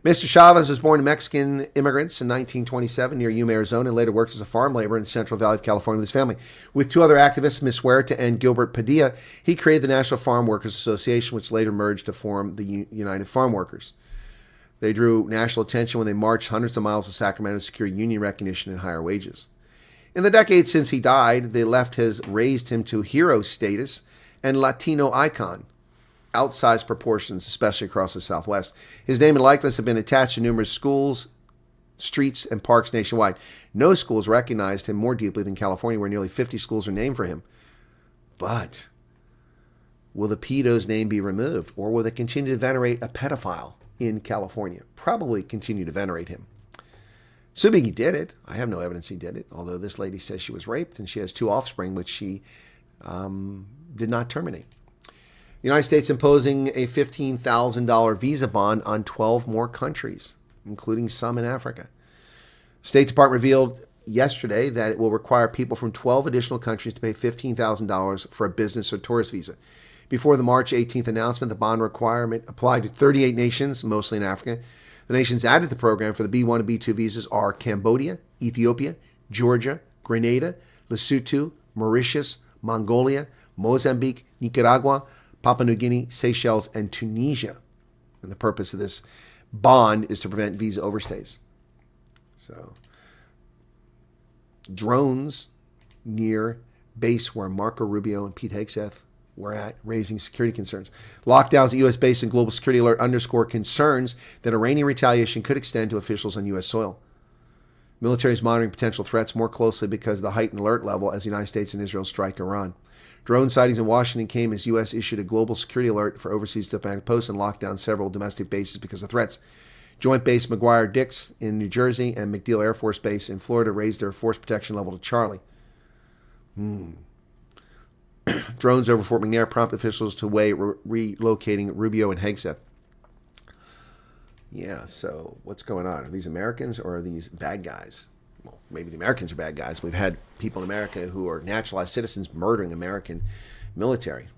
Mr. Chavez was born to Mexican immigrants in 1927 near Yuma, Arizona, and later worked as a farm laborer in the Central Valley of California with his family. With two other activists, Ms. Huerta and Gilbert Padilla, he created the National Farm Workers Association, which later merged to form the United Farm Workers. They drew national attention when they marched hundreds of miles to Sacramento to secure union recognition and higher wages. In the decades since he died, the left has raised him to hero status and Latino icon, outsized proportions, especially across the Southwest. His name and likeness have been attached to numerous schools, streets, and parks nationwide. No schools recognized him more deeply than California, where nearly 50 schools are named for him. But will the pedo's name be removed, or will they continue to venerate a pedophile in California? Probably continue to venerate him. Assuming he did it. I have no evidence he did it, although this lady says she was raped and she has two offspring, which she did not terminate. The United States imposing a $15,000 visa bond on 12 more countries, including some in Africa. State Department revealed yesterday that it will require people from 12 additional countries to pay $15,000 for a business or tourist visa. Before the March 18th announcement, the bond requirement applied to 38 nations, mostly in Africa. The nations added to the program for the B1 and B2 visas are Cambodia, Ethiopia, Georgia, Grenada, Lesotho, Mauritius, Mongolia, Mozambique, Nicaragua, Papua New Guinea, Seychelles, and Tunisia. And the purpose of this bond is to prevent visa overstays. So, drones near base where Marco Rubio and Pete Hegseth were at, raising security concerns. Lockdowns at U.S. base and global security alert underscore concerns that Iranian retaliation could extend to officials on U.S. soil. Military is monitoring potential threats more closely because of the heightened alert level as the United States and Israel strike Iran. Drone sightings in Washington came as U.S. issued a global security alert for overseas diplomatic posts and locked down several domestic bases because of threats. Joint Base McGuire-Dix in New Jersey and MacDill Air Force Base in Florida raised their force protection level to Charlie. Drones over Fort McNair prompt officials to weigh relocating Rubio and Hegseth. Yeah, so what's going on? Are these Americans or are these bad guys? Well, maybe the Americans are bad guys. We've had people in America who are naturalized citizens murdering American military.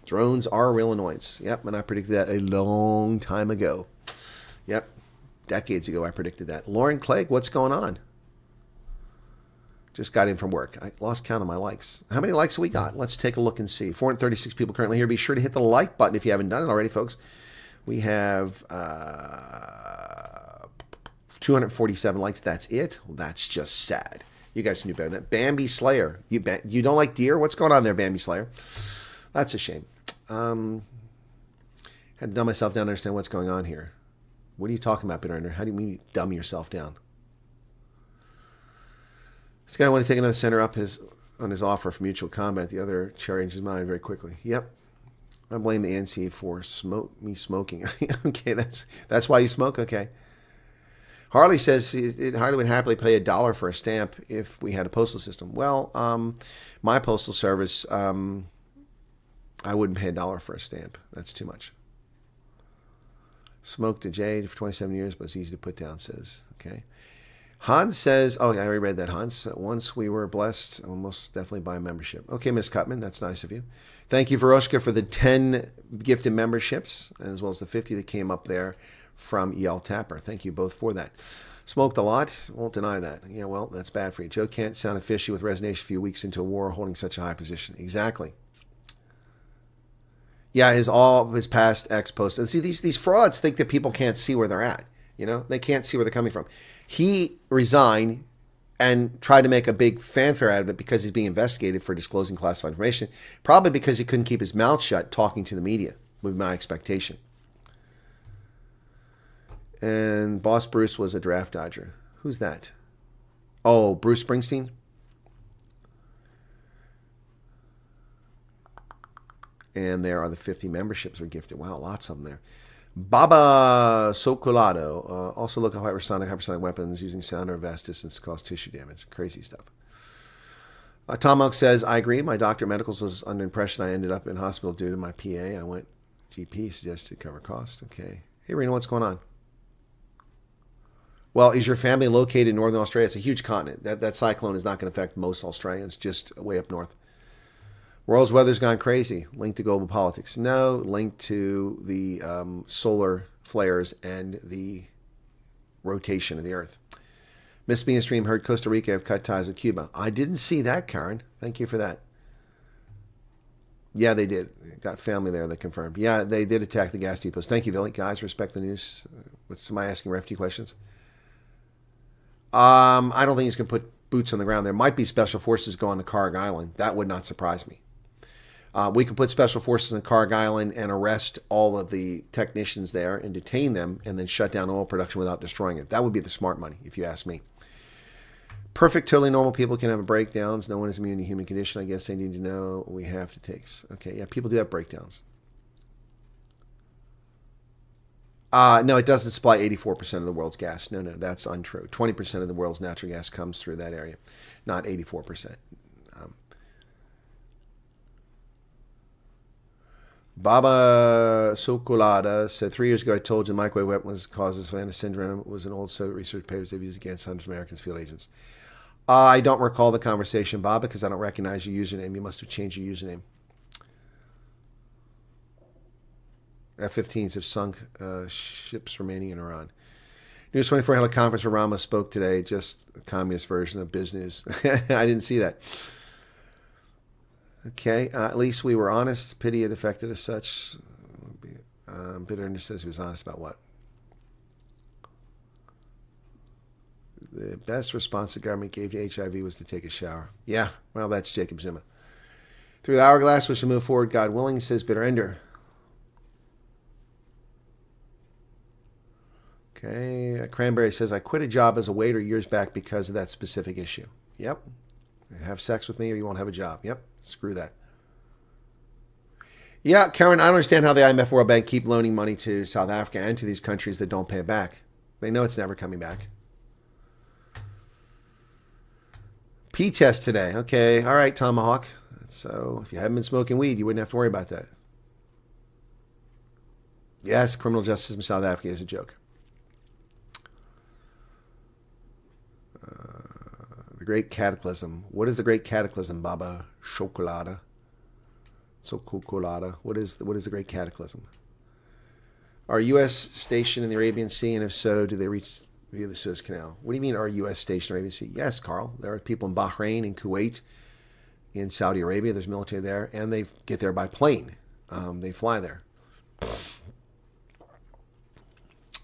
Drones are a real annoyance. Yep, and I predicted that a long time ago. Yep, decades ago I predicted that. Lauren Clegg, what's going on? Just got in from work. I lost count of my likes. How many likes have we got? Let's take a look and see. 436 people currently here. Be sure to hit the like button if you haven't done it already, folks. We have 247 likes. That's it. Well, that's just sad. You guys can do better than that. Bambi Slayer. You don't like deer? What's going on there, Bambi Slayer? That's a shame. Had to dumb myself down to understand what's going on here. What are you talking about, Bitter Ender? How do you mean you dumb yourself down? This guy wanted to take another center up on his offer for mutual combat. The other changed his mind very quickly. Yep. I blame the ANC for me smoking. Okay, that's why you smoke? Okay. Harley says Harley would happily pay $1 for a stamp if we had a postal system. Well, my postal service, I wouldn't pay $1 for a stamp. That's too much. Smoked a Jade for 27 years, but it's easy to put down, says. Okay. Hans says, oh, I already read that, Hans. Once we were blessed, I will most definitely buy a membership. Okay, Miss Cutman, that's nice of you. Thank you, Veroshka, for the 10 gifted memberships, and as well as the 50 that came up there from E.L. Tapper. Thank you both for that. Smoked a lot, won't deny that. Yeah, well, that's bad for you. Joe Kent sounded fishy with resignation a few weeks into a war holding such a high position. Exactly. Yeah, all of his past ex-posts. And see, these frauds think that people can't see where they're at. You know, they can't see where they're coming from. He resigned and tried to make a big fanfare out of it because he's being investigated for disclosing classified information, probably because he couldn't keep his mouth shut talking to the media, would be my expectation. And Boss Bruce was a draft dodger. Who's that? Oh, Bruce Springsteen? And there are the 50 memberships were gifted. Wow, lots of them there. Baba Socolado. Also look at hypersonic weapons using sound or vast distance to cause tissue damage. Crazy stuff. Tom Monk says, I agree. My doctor at medicals was under the impression I ended up in hospital due to my PA. I went GP, suggested cover cost. Okay. Hey, Rena, what's going on? Well, is your family located in northern Australia? It's a huge continent. That cyclone is not going to affect most Australians, just way up north. World's weather's gone crazy. Linked to global politics. No, linked to the solar flares and the rotation of the Earth. Miss Me and Stream heard Costa Rica have cut ties with Cuba. I didn't see that, Karen. Thank you for that. Yeah, they did. Got family there that confirmed. Yeah, they did attack the gas depots. Thank you, Billy. Guys, respect the news. What's somebody asking refugee questions? I don't think he's going to put boots on the ground. There might be special forces going to Carg Island. That would not surprise me. We could put special forces in Carg Island and arrest all of the technicians there and detain them and then shut down oil production without destroying it. That would be the smart money, if you ask me. Perfect, totally normal people can have breakdowns. No one is immune to human condition. I guess they need to know what we have to take. Okay, yeah, people do have breakdowns. No, it doesn't supply 84% of the world's gas. No, that's untrue. 20% of the world's natural gas comes through that area, not 84%. Baba Sokolada said, 3 years ago I told you the microwave weapon causes Savannah syndrome. It was an old Soviet research papers they've used against hundreds of Americans field agents. I don't recall the conversation, Baba, because I don't recognize your username. You must have changed your username. F-15s have sunk ships remaining in Iran. News 24 held a conference where Rama spoke today, just a communist version of biz news. I didn't see that. Okay, at least we were honest. Pity it affected us such. Bitter says he was honest about what? The best response the government gave to HIV was to take a shower. Yeah, well, that's Jacob Zuma. Through the hourglass, we should move forward, God willing, says Bitter Ender. Okay, Cranberry says, I quit a job as a waiter years back because of that specific issue. Yep. Have sex with me or you won't have a job. Yep. Screw that. Yeah, Karen, I don't understand how the IMF World Bank keep loaning money to South Africa and to these countries that don't pay it back. They know it's never coming back. P-test today. Okay. All right, Tomahawk. So if you haven't been smoking weed, you wouldn't have to worry about that. Yes, criminal justice in South Africa is a joke. The Great Cataclysm. What is the Great Cataclysm, Baba Chocolata? Socolata. What is the Great Cataclysm? Are U.S. stationed in the Arabian Sea, and if so, do they reach via the Suez Canal? What do you mean, are U.S. stationed in the Arabian Sea? Yes, Carl. There are people in Bahrain and Kuwait, in Saudi Arabia. There's military there, and they get there by plane. They fly there.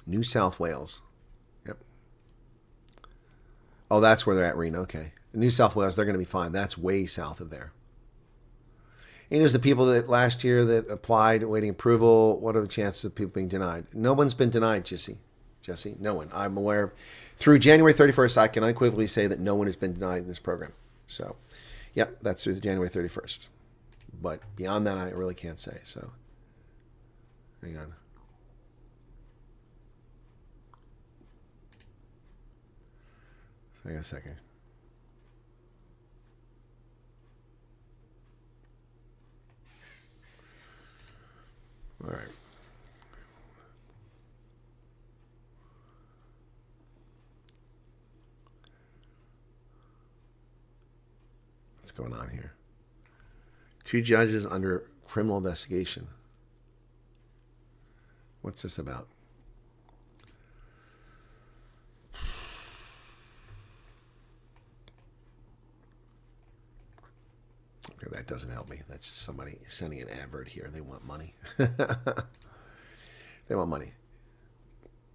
New South Wales. Oh, that's where they're at, Reno. Okay. New South Wales, they're going to be fine. That's way south of there. And there's the people that last year that applied awaiting approval. What are the chances of people being denied? No one's been denied, Jesse. No one. I'm aware of. Through January 31st, I can unequivocally say that no one has been denied in this program. So, yep, that's through January 31st. But beyond that, I really can't say. So, hang on. Hang on a second. All right. What's going on here? 2 judges under criminal investigation. What's this about? Okay, that doesn't help me. That's just somebody sending an advert here. They want money. They want money.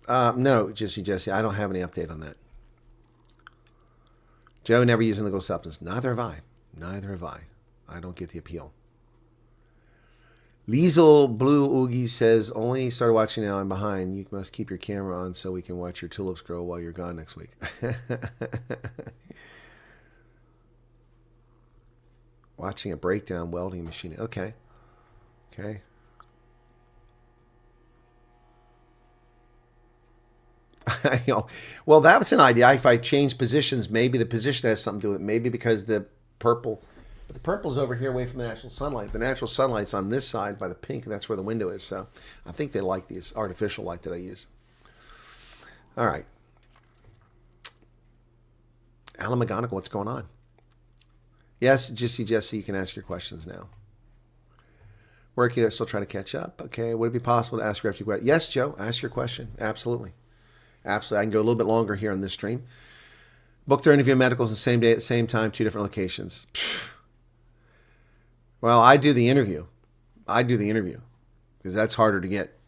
No, Jesse, I don't have any update on that. Joe, never used illegal substance. Neither have I. I don't get the appeal. Liesel Blue Oogie says, only started watching now. I'm behind. You must keep your camera on so we can watch your tulips grow while you're gone next week. Watching a breakdown welding machine. Okay. Well, that's an idea. If I change positions, maybe the position has something to do with it. Maybe because the purple's over here away from the natural sunlight. The natural sunlight's on this side by the pink, and that's where the window is. So I think they like these artificial light that I use. All right. Alan McGonigal, what's going on? Yes, Jesse, you can ask your questions now. Working, still trying to catch up. Okay, would it be possible to ask you a few questions? Yes, Joe, ask your question. Absolutely. I can go a little bit longer here on this stream. Booked or interview medicals the same day at the same time, 2 different locations. Well, I do the interview because that's harder to get.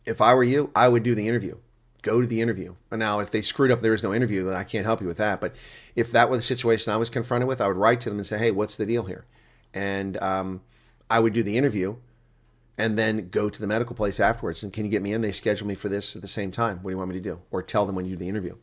If I were you, I would do the interview. Go to the interview. And now, if they screwed up, there is no interview, then I can't help you with that. But if that were the situation I was confronted with, I would write to them and say, hey, what's the deal here? And I would do the interview and then go to the medical place afterwards. And can you get me in? They schedule me for this at the same time. What do you want me to do? Or tell them when you do the interview.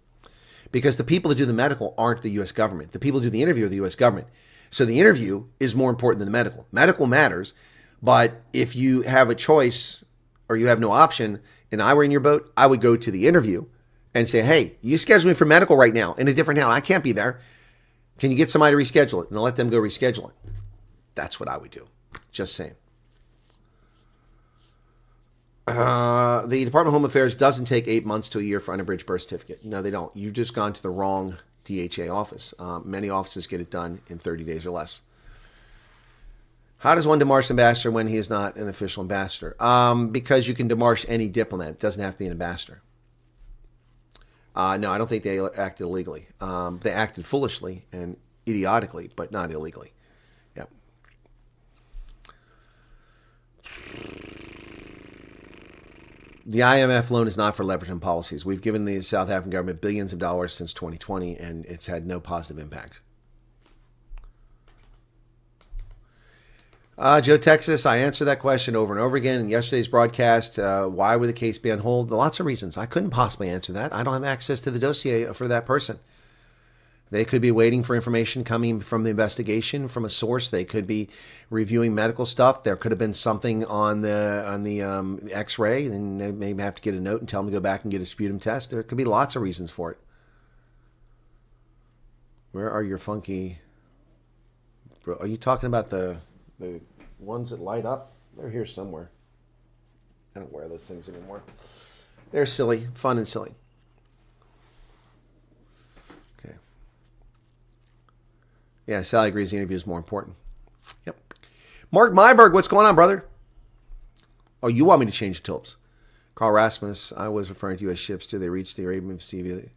Because the people that do the medical aren't the U.S. government. The people who do the interview are the U.S. government. So the interview is more important than the medical. Medical matters, but if you have a choice or you have no option, and I were in your boat, I would go to the interview and say, hey, you schedule me for medical right now in a different town. I can't be there. Can you get somebody to reschedule it? And let them go reschedule it. That's what I would do. Just saying. The Department of Home Affairs doesn't take 8 months to a year for unabridged birth certificate. No, they don't. You've just gone to the wrong DHA office. Many offices get it done in 30 days or less. How does one demarche an ambassador when he is not an official ambassador? Because you can demarche any diplomat. It doesn't have to be an ambassador. No, I don't think they acted illegally. They acted foolishly and idiotically, but not illegally. Yep. The IMF loan is not for leveraging policies. We've given the South African government billions of dollars since 2020, and it's had no positive impact. Joe, Texas, I answered that question over and over again in yesterday's broadcast. Why would the case be on hold? Lots of reasons. I couldn't possibly answer that. I don't have access to the dossier for that person. They could be waiting for information coming from the investigation from a source. They could be reviewing medical stuff. There could have been something on the X-ray, and they may have to get a note and tell them to go back and get a sputum test. There could be lots of reasons for it. Where are your funky? Bro, are you talking about the ones that light up? They're here somewhere. I don't wear those things anymore. They're silly, fun and silly. Okay. Yeah, Sally agrees the interview is more important. Yep. Mark Myberg, what's going on, brother? Oh, you want me to change the tulips. Carl Rasmus, I was referring to U.S. ships. Do they reach the Arabian Sea?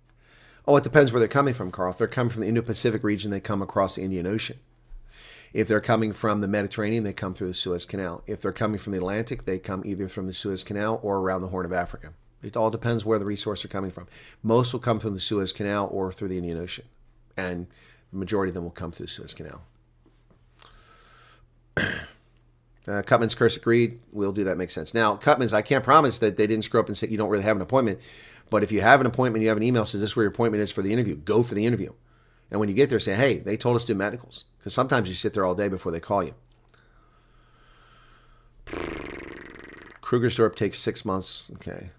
Oh, it depends where they're coming from, Carl. If they're coming from the Indo-Pacific region, they come across the Indian Ocean. If they're coming from the Mediterranean, they come through the Suez Canal. If they're coming from the Atlantic, they come either from the Suez Canal or around the Horn of Africa. It all depends where the resources are coming from. Most will come from the Suez Canal or through the Indian Ocean. And the majority of them will come through the Suez Canal. Cutman's curse agreed. We'll do that. Makes sense. Now, Cutman's, I can't promise that they didn't screw up and say you don't really have an appointment. But if you have an appointment, you have an email says this is where your appointment is for the interview. Go for the interview. And when you get there, say, hey, they told us to do medicals. Because sometimes you sit there all day before they call you. Krugersdorp takes 6 months. Okay.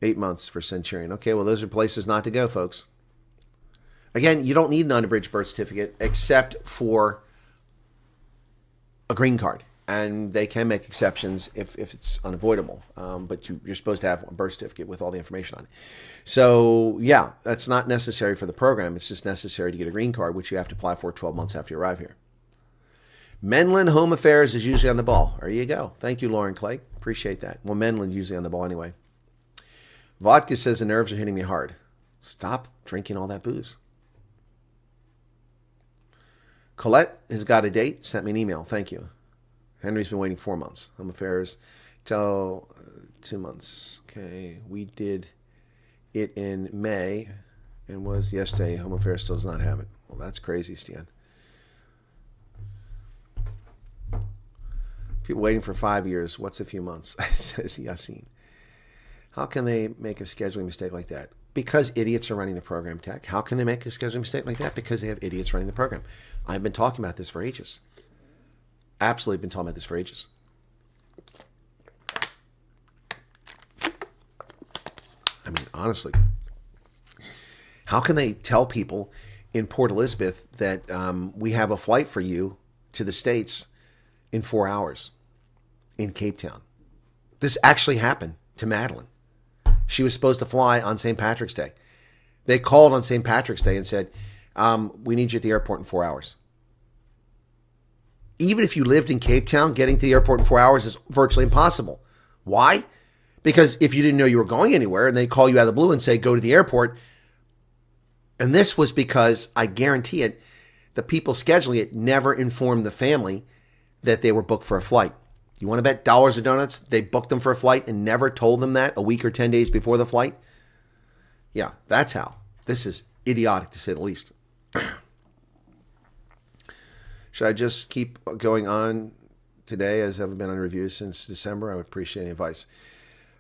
8 months for Centurion. Okay, well, those are places not to go, folks. Again, you don't need an unabridged birth certificate except for a green card. And they can make exceptions if it's unavoidable. But you're supposed to have a birth certificate with all the information on it. So, yeah, that's not necessary for the program. It's just necessary to get a green card, which you have to apply for 12 months after you arrive here. Menlyn Home Affairs is usually on the ball. There you go. Thank you, Lauren Clegg. Appreciate that. Well, Menlyn's usually on the ball anyway. Vodka says the nerves are hitting me hard. Stop drinking all that booze. Colette has got a date. Sent me an email. Thank you. Henry's been waiting 4 months. Home Affairs till 2 months. Okay. We did it in May and was yesterday. Home Affairs still does not have it. Well, that's crazy, Stan. People waiting for 5 years. What's a few months? Says Yassine. How can they make a scheduling mistake like that? Because idiots are running the program, Tech. How can they make a scheduling mistake like that? Because they have idiots running the program. I've been talking about this for ages. Absolutely been talking about this for ages. I mean, honestly, how can they tell people in Port Elizabeth that we have a flight for you to the States in 4 hours in Cape Town? This actually happened to Madeline. She was supposed to fly on St. Patrick's Day. They called on St. Patrick's Day and said, we need you at the airport in 4 hours. Even if you lived in Cape Town, getting to the airport in 4 hours is virtually impossible. Why? Because if you didn't know you were going anywhere and they call you out of the blue and say, go to the airport. And this was because, I guarantee it, the people scheduling it never informed the family that they were booked for a flight. You want to bet dollars or donuts they booked them for a flight and never told them that a week or 10 days before the flight? Yeah, that's how. This is idiotic, to say the least. Should I just keep going on today as I've been on review since December? I would appreciate any advice.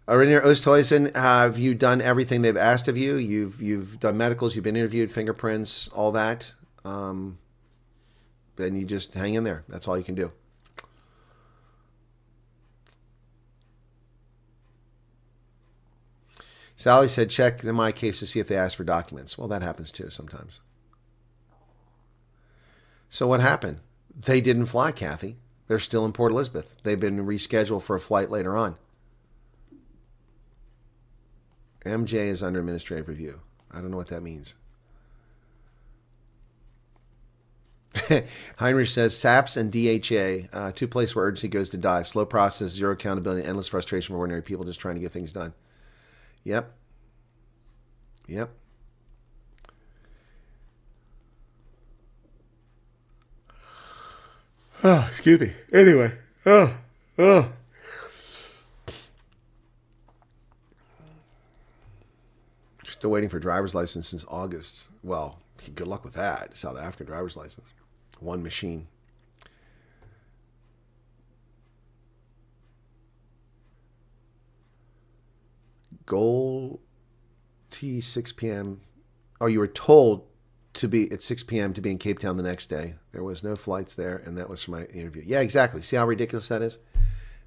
Rainier Oosthuizen, have you done everything they've asked of you? You've done medicals, you've been interviewed, fingerprints, all that. Then you just hang in there. That's all you can do. Sally said, check in my case to see if they ask for documents. Well, that happens too sometimes. So what happened? They didn't fly, Kathy. They're still in Port Elizabeth. They've been rescheduled for a flight later on. MJ is under administrative review. I don't know what that means. Heinrich says, SAPS and DHA, two places where urgency goes to die. Slow process, zero accountability, endless frustration for ordinary people just trying to get things done. Yep. Oh, excuse me. Anyway. Still waiting for driver's license since August. Well, good luck with that. South African driver's license. One machine. Goal T 6 p.m. Oh, you were told to be at 6 p.m. to be in Cape Town the next day. There was no flights there, and that was for my interview. Yeah, exactly. See how ridiculous that is?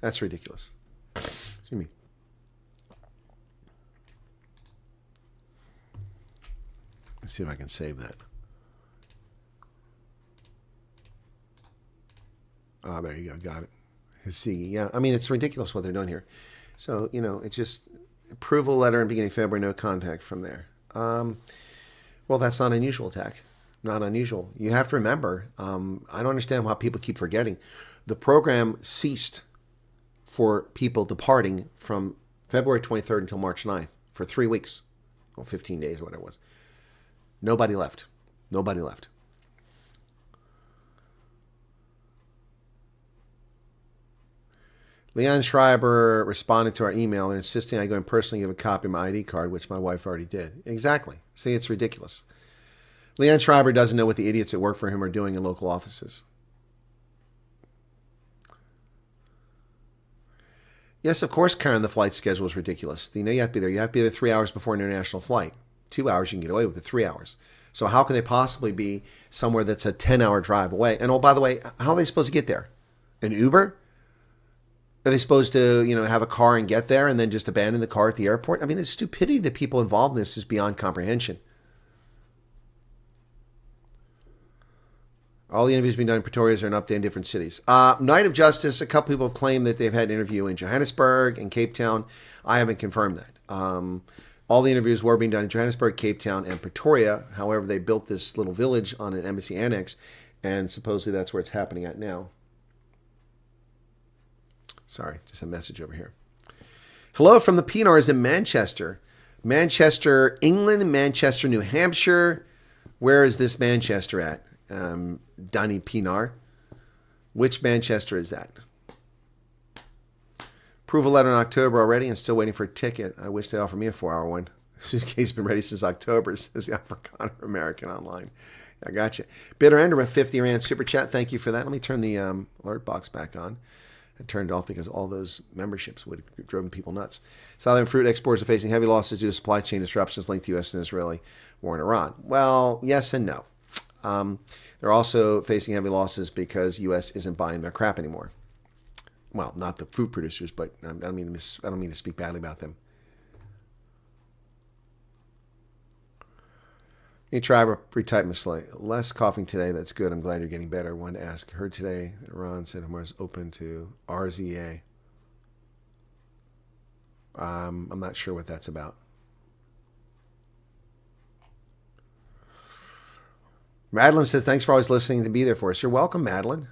That's ridiculous. Excuse me. Let's see if I can save that. Ah, there you go. Got it. See, yeah, I mean, it's ridiculous what they're doing here. So, it's just approval letter in beginning of February, no contact from there. Well, that's not unusual, Tech. Not unusual. You have to remember, I don't understand why people keep forgetting. The program ceased for people departing from February 23rd until March 9th for 3 weeks. Well, 15 days or whatever it was. Nobody left. Nobody left. Leon Schreiber responded to our email and insisting I go and personally give a copy of my ID card, which my wife already did. Exactly. See, it's ridiculous. Leon Schreiber doesn't know what the idiots that work for him are doing in local offices. Yes, of course, Karen, the flight schedule is ridiculous. You know you have to be there. You have to be there 3 hours before an international flight. 2 hours you can get away with, but 3 hours. So how can they possibly be somewhere that's a 10-hour drive away? And oh, by the way, how are they supposed to get there? An Uber? Are they supposed to, have a car and get there and then just abandon the car at the airport? I mean, the stupidity that people involved in this is beyond comprehension. All the interviews being done in Pretoria are an update in different cities. Night of Justice, a couple people have claimed that they've had an interview in Johannesburg and Cape Town. I haven't confirmed that. All the interviews were being done in Johannesburg, Cape Town, and Pretoria. However, they built this little village on an embassy annex, and supposedly that's where it's happening at now. Sorry, just a message over here. Hello from the Pinars in Manchester. Manchester, England, Manchester, New Hampshire. Where is this Manchester at? Danny Pinar. Which Manchester is that? Approval letter in October already and still waiting for a ticket. I wish they offered me a 4-hour one. Suitcase been ready since October, says the Afrikaner American online. I got you. Bitter Ender with 50 Rand Super Chat. Thank you for that. Let me turn the alert box back on. I turned it off because all those memberships would have driven people nuts. Southern fruit exporters are facing heavy losses due to supply chain disruptions linked to U.S. and Israeli war in Iran. Well, yes and no. They're also facing heavy losses because U.S. isn't buying their crap anymore. Well, not the fruit producers, but I don't mean to speak badly about them. You try to retype Mislay. Less coughing today. That's good. I'm glad you're getting better. I wanted to ask. Heard today that Iran said Hamas is open to RZA. I'm not sure what that's about. Madeline says, thanks for always listening to be there for us. You're welcome, Madeline.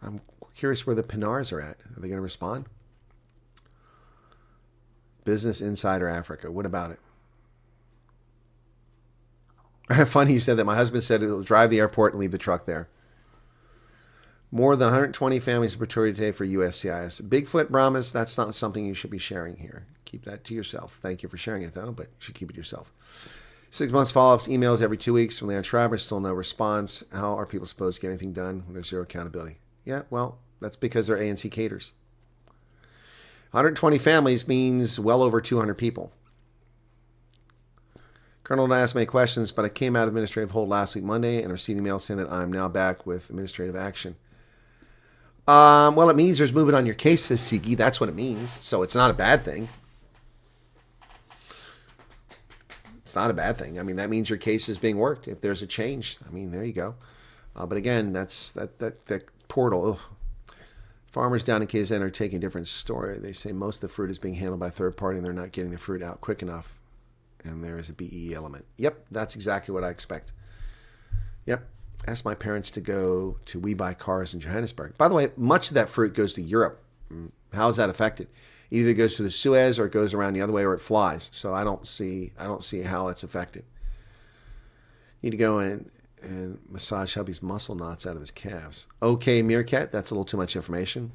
I'm curious where the Pinars are at. Are they going to respond? Business Insider Africa. What about it? Funny you said that. My husband said he'll drive the airport and leave the truck there. More than 120 families in Pretoria today for USCIS. Bigfoot, Brahmas, that's not something you should be sharing here. Keep that to yourself. Thank you for sharing it, though, but you should keep it to yourself. 6 months follow-ups, emails every 2 weeks from Leon Schreiber. Still no response. How are people supposed to get anything done when there's zero accountability? Yeah, well, that's because they're ANC caters. 120 families means well over 200 people. Colonel didn't ask many questions, but I came out of administrative hold last week Monday and received email saying that I'm now back with administrative action. Well, it means there's movement on your case, says Sigi. That's what it means. So it's not a bad thing. It's not a bad thing. I mean, that means your case is being worked. If there's a change, I mean, there you go. But again, that's that portal. Ugh. Farmers down in KZN are taking a different story. They say most of the fruit is being handled by third party and they're not getting the fruit out quick enough. And there is a BEE element. Yep, that's exactly what I expect. Yep. Asked my parents to go to We Buy Cars in Johannesburg. By the way, much of that fruit goes to Europe. How is that affected? Either it goes through the Suez or it goes around the other way or it flies. So I don't see how it's affected. Need to go in and massage hubby's muscle knots out of his calves. Okay, Meerkat, that's a little too much information.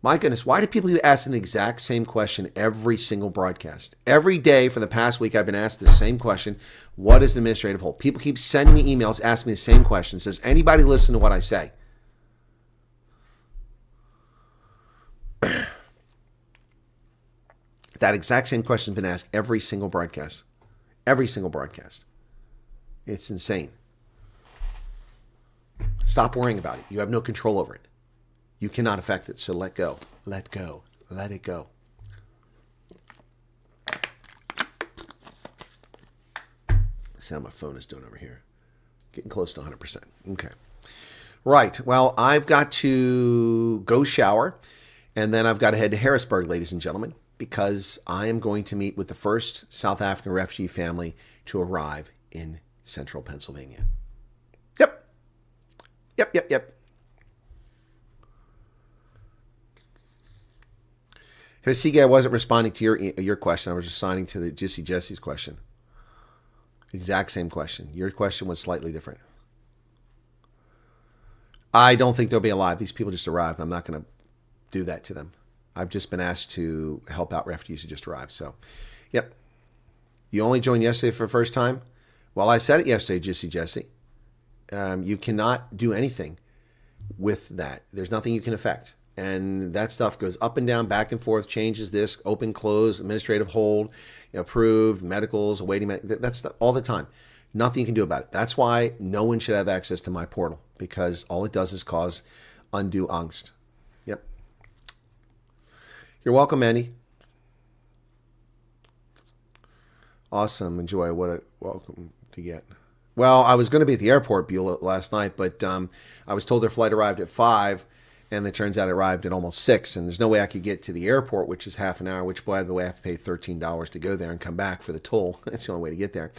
My goodness, why do people ask the exact same question every single broadcast? Every day for the past week, I've been asked the same question. What is the administrative hold? People keep sending me emails asking me the same question. Does anybody listen to what I say? That exact same question has been asked every single broadcast. Every single broadcast. It's insane. Stop worrying about it. You have no control over it. You cannot affect it, so let go. Let go. Let it go. See how my phone is doing over here. Getting close to 100%. Okay. Right. Well, I've got to go shower, and then I've got to head to Harrisburg, ladies and gentlemen, because I am going to meet with the first South African refugee family to arrive in central Pennsylvania. Yep. Sige, I wasn't responding to your question. I was responding to the Jesse's question. Exact same question. Your question was slightly different. I don't think they'll be alive. These people just arrived. I'm not going to do that to them. I've just been asked to help out refugees who just arrived. So, yep. You only joined yesterday for the first time? Well, I said it yesterday, Jesse. You cannot do anything with that. There's nothing you can affect. And that stuff goes up and down, back and forth, changes this, open, close, administrative hold, approved, medicals, awaiting, that's stuff all the time. Nothing you can do about it. That's why no one should have access to my portal, because all it does is cause undue angst. Yep. You're welcome, Andy. Awesome. Enjoy. What a welcome to get. Well, I was going to be at the airport, Beulah, last night, but I was told their flight arrived at 5, and it turns out it arrived at almost 6, and there's no way I could get to the airport, which is half an hour, which, by the way, I have to pay $13 to go there and come back for the toll. That's the only way to get there,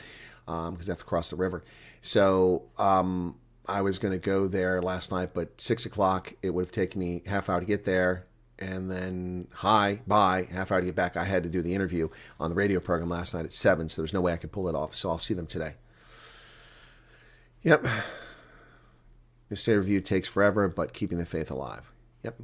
because I have to cross the river. So I was going to go there last night, but 6 o'clock, it would have taken me half hour to get there, and then bye, half hour to get back. I had to do the interview on the radio program last night at 7, so there's no way I could pull it off. So I'll see them today. Yep. The state review takes forever, but keeping the faith alive. Yep.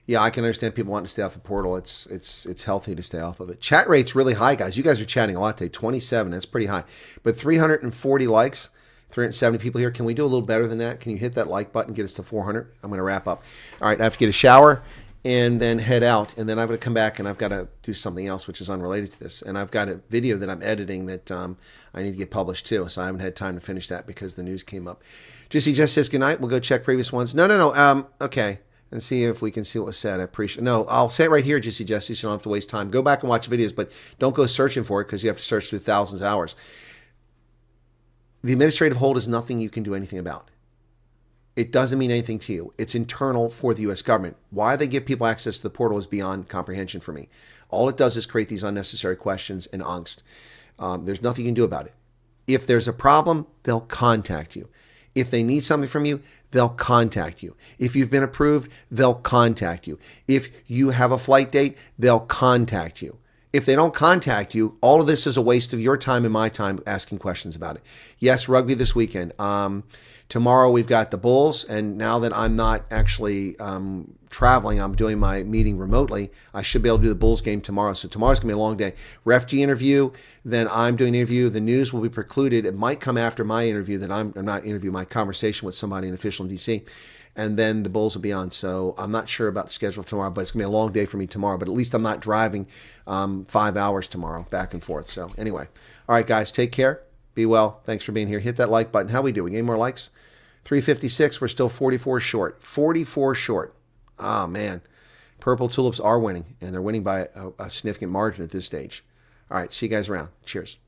Yeah, I can understand people wanting to stay off the portal. It's healthy to stay off of it. Chat rate's really high, guys. You guys are chatting a lot today. 27, that's pretty high. But 340 likes, 370 people here. Can we do a little better than that? Can you hit that like button, get us to 400? I'm going to wrap up. All right, I have to get a shower and then head out. And then I'm going to come back and I've got to do something else, which is unrelated to this. And I've got a video that I'm editing that I need to get published too. So I haven't had time to finish that because the news came up. Jesse just says goodnight. We'll go check previous ones. No. Okay. And see if we can see what was said. I appreciate. No, I'll say it right here, Jesse, so you don't have to waste time. Go back and watch videos, but don't go searching for it because you have to search through thousands of hours. The administrative hold is nothing you can do anything about. It doesn't mean anything to you. It's internal for the U.S. government. Why they give people access to the portal is beyond comprehension for me. All it does is create these unnecessary questions and angst. There's nothing you can do about it. If there's a problem, they'll contact you. If they need something from you, they'll contact you. If you've been approved, they'll contact you. If you have a flight date, they'll contact you. If they don't contact you, all of this is a waste of your time and my time asking questions about it. Yes, rugby this weekend. Tomorrow we've got the Bulls, and now that I'm not actually traveling, I'm doing my meeting remotely, I should be able to do the Bulls game tomorrow. So tomorrow's going to be a long day. Ref G interview, then I'm doing an interview. The news will be precluded. It might come after my interview, my conversation with somebody, an official in D.C., and then the Bulls will be on. So I'm not sure about the schedule for tomorrow, but it's going to be a long day for me tomorrow. But at least I'm not driving 5 hours tomorrow back and forth. So anyway, all right, guys, take care. Be well. Thanks for being here. Hit that like button. How we do? We gain more likes? 356. We're still 44 short. 44 short. Oh, man. Purple Tulips are winning, and they're winning by a significant margin at this stage. All right, see you guys around. Cheers.